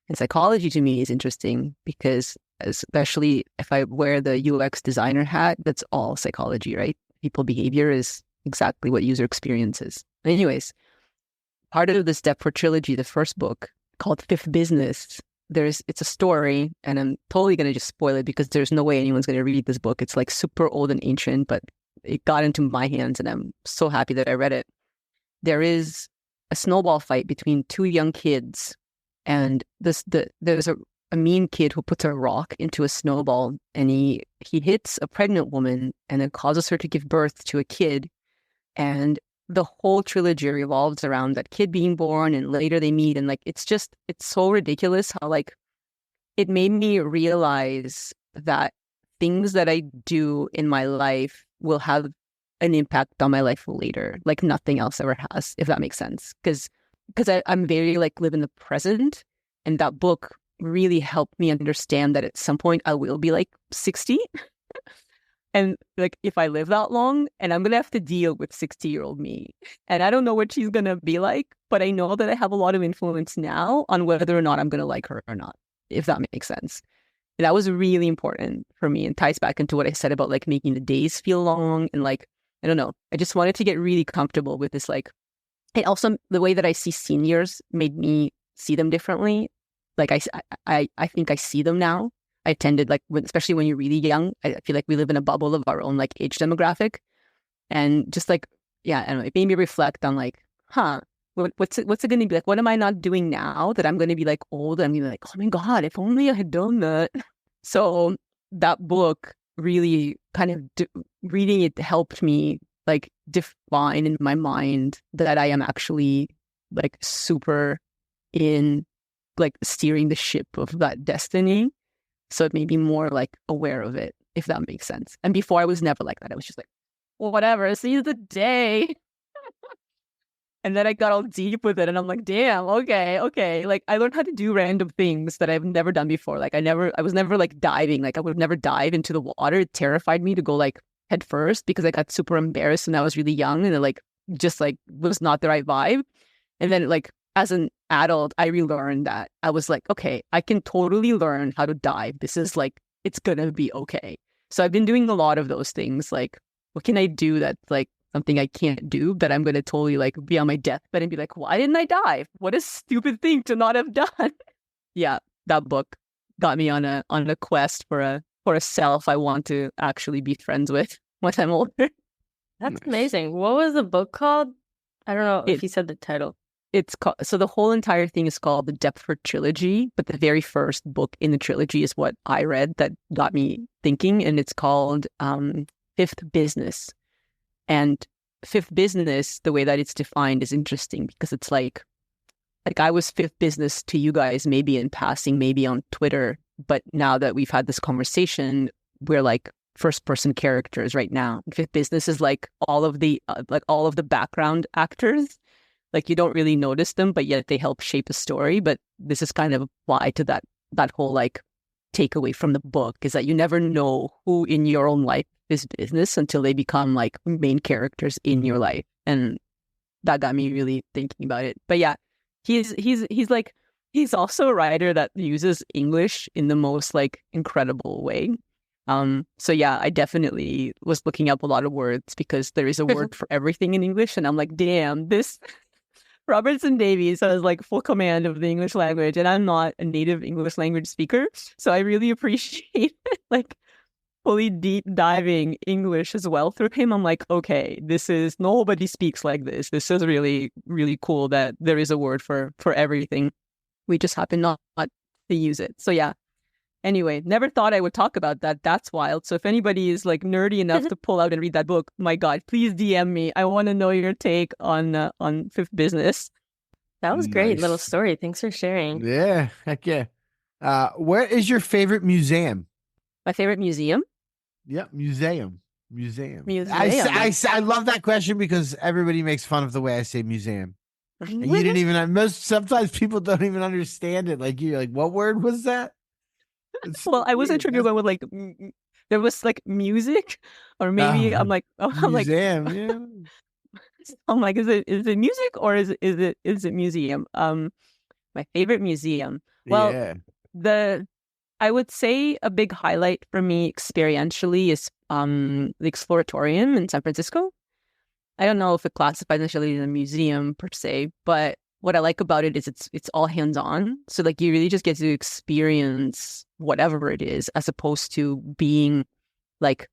And psychology to me is interesting because, especially if I wear the UX designer hat, that's all psychology, right? People behavior is exactly what user experience is. Anyways, part of this Deptford trilogy, the first book called Fifth Business, it's a story, and I'm totally going to just spoil it because there's no way anyone's going to read this book. It's like super old and ancient, but it got into my hands and I'm so happy that I read it. There is a snowball fight between two young kids, and there's a mean kid who puts a rock into a snowball, and he hits a pregnant woman, and it causes her to give birth to a kid. And the whole trilogy revolves around that kid being born, and later they meet, and like it's so ridiculous how like it made me realize that things that I do in my life will have an impact on my life later, like nothing else ever has, if that makes sense. Because I'm very like live in the present, and that book really helped me understand that at some point I will be like 60. And like if I live that long, and I'm gonna have to deal with 60-year-old me, and I don't know what she's gonna be like, but I know that I have a lot of influence now on whether or not I'm gonna like her or not, if that makes sense. And that was really important for me, and ties back into what I said about like making the days feel long, and like I don't know, I just wanted to get really comfortable with this. Like, and also the way that I see seniors made me see them differently. Like I think I see them now. I tended like, especially when you're really young, I feel like we live in a bubble of our own like age demographic, and just like, yeah, I don't know, it made me reflect on like, what's it going to be like? What am I not doing now that I'm going to be like old? I'm going to be like, oh my God, if only I had done that. So that book really kind of reading it helped me like define in my mind that I am actually like super in like steering the ship of that destiny. So it made me more like aware of it, if that makes sense. And before I was never like that. I was just like, well, whatever, seize the day. And then I got all deep with it, and I'm like, damn, okay. Like I learned how to do random things that I've never done before. Like I was never like diving. Like I would never dive into the water. It terrified me to go like head first because I got super embarrassed when I was really young, and it like just like was not the right vibe. And then like as an adult, I relearned that. I was like, okay, I can totally learn how to dive. This is like, it's gonna be okay. So I've been doing a lot of those things. Like, what can I do that's like something I can't do that I'm gonna totally like be on my deathbed and be like, why didn't I dive? What a stupid thing to not have done. Yeah, that book got me on a quest for a self I want to actually be friends with once I'm older. That's amazing. What was the book called? I don't know if you said the title. It's called, so the whole entire thing is called the Deptford trilogy, but the very first book in the trilogy is what I read that got me thinking, and it's called Fifth Business. And Fifth Business, the way that it's defined is interesting because it's like I was fifth business to you guys, maybe in passing, maybe on Twitter, but now that we've had this conversation, we're like first person characters right now. Fifth Business is like all of the background actors. Like you don't really notice them, but yet they help shape a story. But this is kind of applied to that whole like takeaway from the book is that you never know who in your own life is business until they become like main characters in your life. And that got me really thinking about it. But yeah, he's like, he's also a writer that uses English in the most like incredible way. So yeah, I definitely was looking up a lot of words because there is a word for everything in English, and I'm like, damn, this Robertson Davies has like full command of the English language, and I'm not a native English language speaker, so I really appreciate like fully deep diving English as well through him. I'm like, okay, this is, nobody speaks like this. This is really, really cool that there is a word for everything. We just happen not to use it. So yeah. Anyway, never thought I would talk about that. That's wild. So if anybody is like nerdy enough to pull out and read that book, my God, please DM me. I want to know your take on Fifth Business. That was great little story. Thanks for sharing. Yeah, heck yeah. Where is your favorite museum? My favorite museum? Yep, museum. I love that question because everybody makes fun of the way I say museum. And you didn't even, sometimes people don't even understand it. Like, you're like, what word was that? Well, I wasn't sure if you were going with like, there was like music, or maybe I'm like, museum, yeah. I'm like, is it music or is it museum? My favorite museum. Well, yeah. I would say a big highlight for me experientially is the Exploratorium in San Francisco. I don't know if it classifies necessarily as a museum per se, but what I like about it is it's all hands-on. So like you really just get to experience whatever it is, as opposed to being like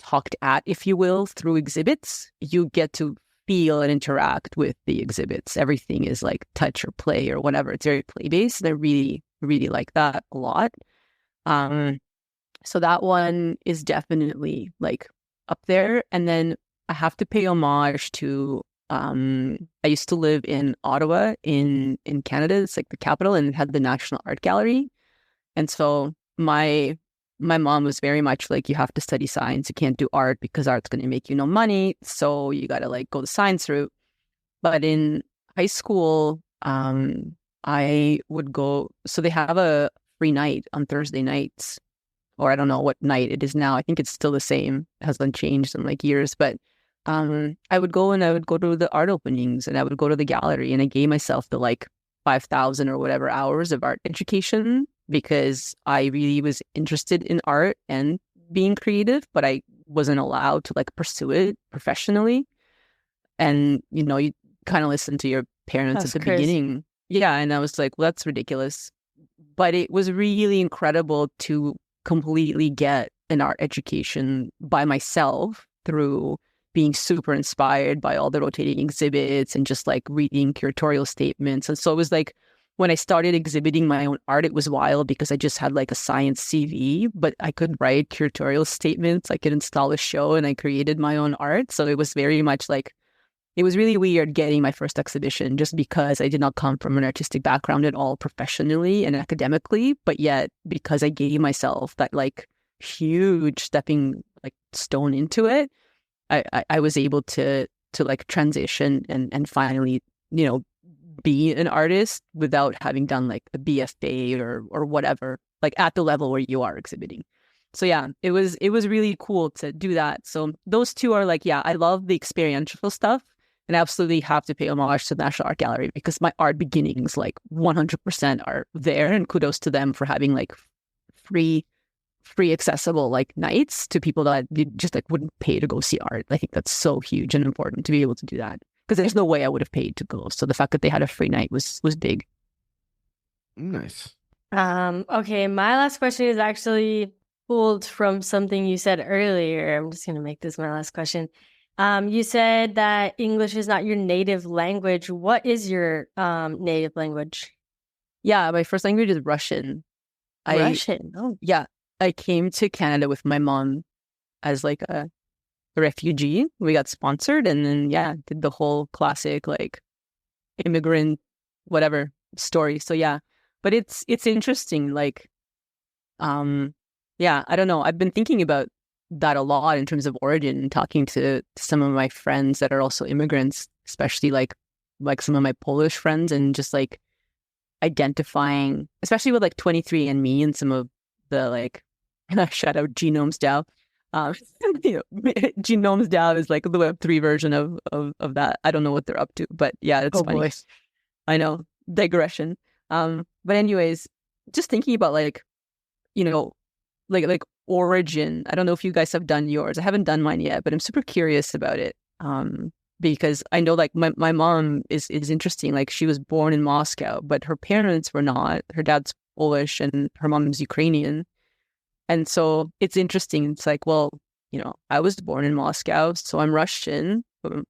talked at, if you will, through exhibits. You get to feel and interact with the exhibits. Everything is like touch or play or whatever. It's very play-based. And I really, really like that a lot. So that one is definitely like up there. And then I have to pay homage to I used to live in Ottawa in Canada. It's like the capital, and it had the National Art Gallery. And so my mom was very much like, you have to study science. You can't do art because art's going to make you no money. So you got to like go the science route. But in high school, I would go. So they have a free night on Thursday nights, or I don't know what night it is now. I think it's still the same. It hasn't changed in like years, but I would go to the art openings, and I would go to the gallery, and I gave myself the like 5,000 or whatever hours of art education because I really was interested in art and being creative, but I wasn't allowed to like pursue it professionally. And, you know, you kind of listen to your parents at the beginning. Yeah. And I was like, well, that's ridiculous. But it was really incredible to completely get an art education by myself through being super inspired by all the rotating exhibits and just like reading curatorial statements. And so it was like, when I started exhibiting my own art, it was wild because I just had like a science CV, but I could write curatorial statements. I could install a show, and I created my own art. So it was very much like, it was really weird getting my first exhibition just because I did not come from an artistic background at all professionally and academically. But yet, because I gave myself that like huge stepping like stone into it, I was able to like transition and finally, you know, be an artist without having done like a BFA or whatever, like at the level where you are exhibiting. So yeah, it was really cool to do that. So those two are like, yeah, I love the experiential stuff, and I absolutely have to pay homage to the National Art Gallery because my art beginnings like 100% are there, and kudos to them for having like free accessible like nights to people that just like wouldn't pay to go see art. I think that's so huge and important to be able to do that, because there's no way I would have paid to go. So the fact that they had a free night was big. Nice. Okay, my last question is actually pulled from something you said earlier. I'm just gonna make this my last question. You said that English is not your native language. What is your native language? Yeah, my first language is Russian. Russian. Oh, yeah. I came to Canada with my mom as like a refugee. We got sponsored, and then did the whole classic like immigrant whatever story. So yeah, but it's interesting. Like, I don't know. I've been thinking about that a lot in terms of origin, talking to some of my friends that are also immigrants, especially like some of my Polish friends, and just like identifying, especially with like 23andMe and some of the like, shout out genome stuff, Genomes DAO is like the Web3 version of that. I don't know what they're up to, but yeah, it's funny. Boy. I know, digression. But anyways, just thinking about like origin. I don't know if you guys have done yours. I haven't done mine yet, but I'm super curious about it. Because I know like my mom is interesting. Like she was born in Moscow, but her parents were not. Her dad's Polish and her mom's Ukrainian. And so it's interesting. It's like, well, I was born in Moscow, so I'm Russian.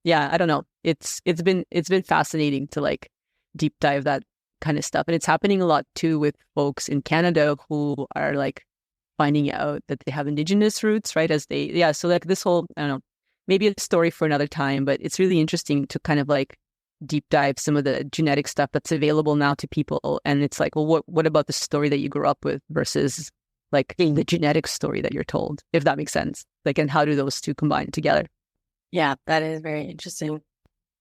Yeah, I don't know. It's been fascinating to like deep dive that kind of stuff. And it's happening a lot too with folks in Canada who are like finding out that they have indigenous roots, right? So like this whole, I don't know, maybe a story for another time, but it's really interesting to kind of like deep dive some of the genetic stuff that's available now to people. And it's like, well, what about the story that you grew up with versus like the genetic story that you're told, if that makes sense? Like, and how do those two combine together? Yeah, that is very interesting.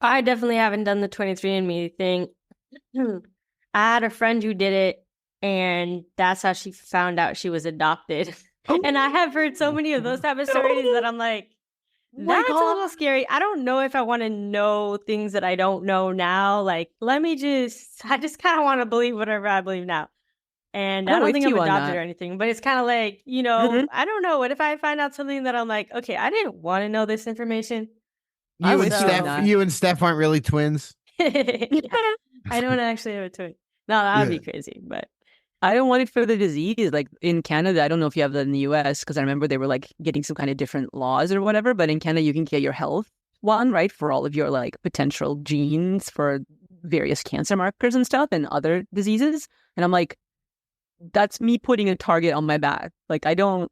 I definitely haven't done the 23andMe thing. I had a friend who did it, and that's how she found out she was adopted. And I have heard so many of those type of stories that I'm like, that's a little scary. I don't know if I want to know things that I don't know now. Like, I just kind of want to believe whatever I believe now. And I don't think I'm adopted or anything, but it's kind of like, I don't know. What if I find out something that I'm like, okay, I didn't want to know this information. You and Steph aren't really twins. I don't actually have a twin. No, that would be crazy, but I don't want it for the disease. Like in Canada, I don't know if you have that in the US, because I remember they were like getting some kind of different laws or whatever. But in Canada, you can get your health one, right, for all of your like potential genes for various cancer markers and stuff and other diseases. And I'm like, that's me putting a target on my back. Like I don't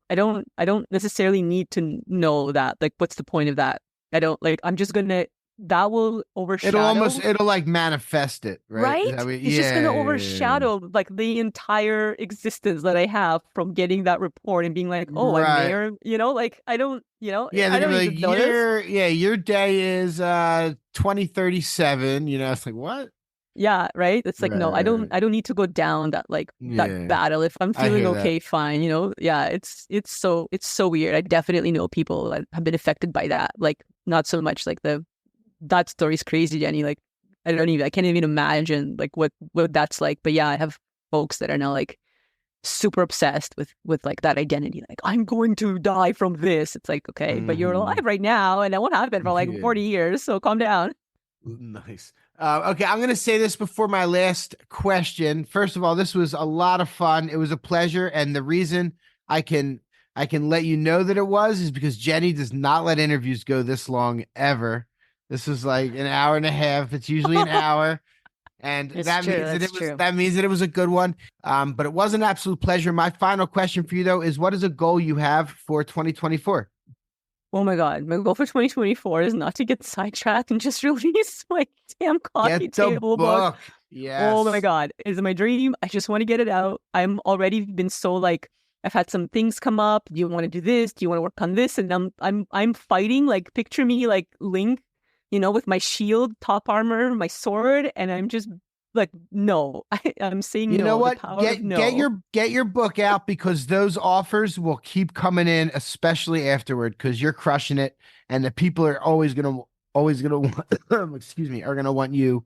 necessarily need to know that. Like, what's the point of that? I'm just gonna. That will overshadow. It'll like manifest it, right? Right? It's just going to overshadow like the entire existence that I have from getting that report and being like, oh, I'm there, like I don't, I don't like, even know this. Your day is 2037, it's like, what? Yeah, right? It's like, no, I don't need to go down that that battle. If I'm feeling okay, fine, Yeah, it's so weird. I definitely know people that have been affected by that. Like not so much like that story's crazy, Jenny. Like, I can't even imagine like what that's like. But yeah, I have folks that are now like super obsessed with like that identity. Like, I'm going to die from this. It's like, okay, but you're alive right now, and that won't happen for like 40 years. So calm down. Nice. Okay, I'm going to say this before my last question. First of all, this was a lot of fun. It was a pleasure, and the reason I can let you know that it was is because Jenny does not let interviews go this long ever. This was like an hour and a half. It's usually an hour. And that means that it was a good one. But it was an absolute pleasure. My final question for you, though, is what is a goal you have for 2024? Oh, my God. My goal for 2024 is not to get sidetracked and just release my damn coffee table book. Yes. Oh, my God. It's my dream. I just want to get it out. I'm already been so like, I've had some things come up. Do you want to do this? Do you want to work on this? And I'm fighting. Like, picture me like Link, with my shield, top armor, my sword, and I'm just like, no. I'm saying, you know what? Get your book out, because those offers will keep coming in, especially afterward, because you're crushing it, and the people are always gonna want, excuse me, are gonna want you,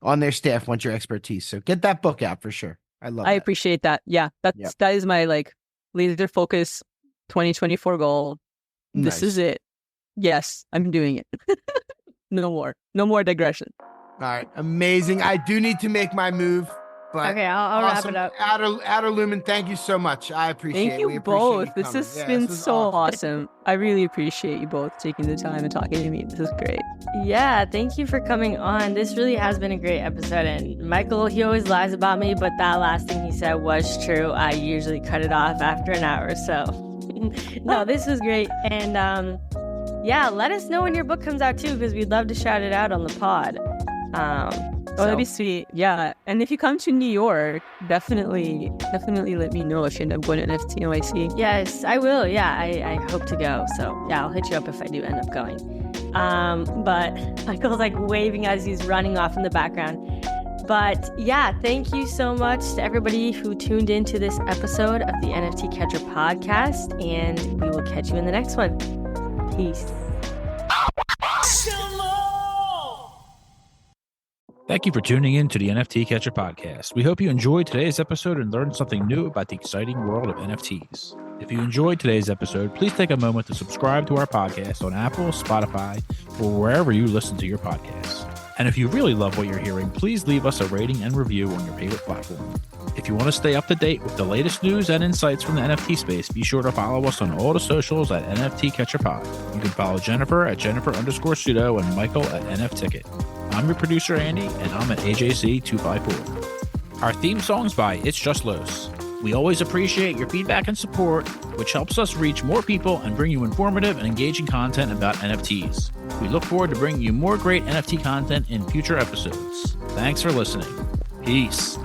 on their staff, want your expertise. So get that book out for sure. I appreciate that. Yeah, that is my like laser focus 2024 goal. Nice. This is it. Yes, I'm doing it. No more digression. All right, amazing. I do need to make my move, but okay, I'll wrap it up. Outer Lumen, thank you so much. I appreciate it. Thank you both. This has been so awesome. I really appreciate you both taking the time and talking to me. This is great. Yeah, thank you for coming on. This really has been a great episode. And Michael, he always lies about me, but that last thing he said was true. I usually cut it off after an hour. So no, this was great. And yeah, let us know when your book comes out too, because we'd love to shout it out on the pod. That'd be sweet. Yeah. And if you come to New York, definitely let me know if you end up going to NFT NYC. Yes, I will. Yeah, I hope to go. So yeah, I'll hit you up if I do end up going. But Michael's like waving as he's running off in the background. But yeah, thank you so much to everybody who tuned into this episode of the NFT Catcher podcast, and we will catch you in the next one. Peace. Thank you for tuning in to the NFT Catcher podcast. We hope you enjoyed today's episode and learned something new about the exciting world of NFTs. If you enjoyed today's episode, please take a moment to subscribe to our podcast on Apple, Spotify, or wherever you listen to your podcasts. And if you really love what you're hearing, please leave us a rating and review on your favorite platform. If you want to stay up to date with the latest news and insights from the NFT space, be sure to follow us on all the socials at NFT Catcher Pod. You can follow Jennifer at Jennifer_pseudo and Michael at NFTicket. I'm your producer, Andy, and I'm at AJC254. Our theme song's by It's Just Los. We always appreciate your feedback and support, which helps us reach more people and bring you informative and engaging content about NFTs. We look forward to bringing you more great NFT content in future episodes. Thanks for listening. Peace.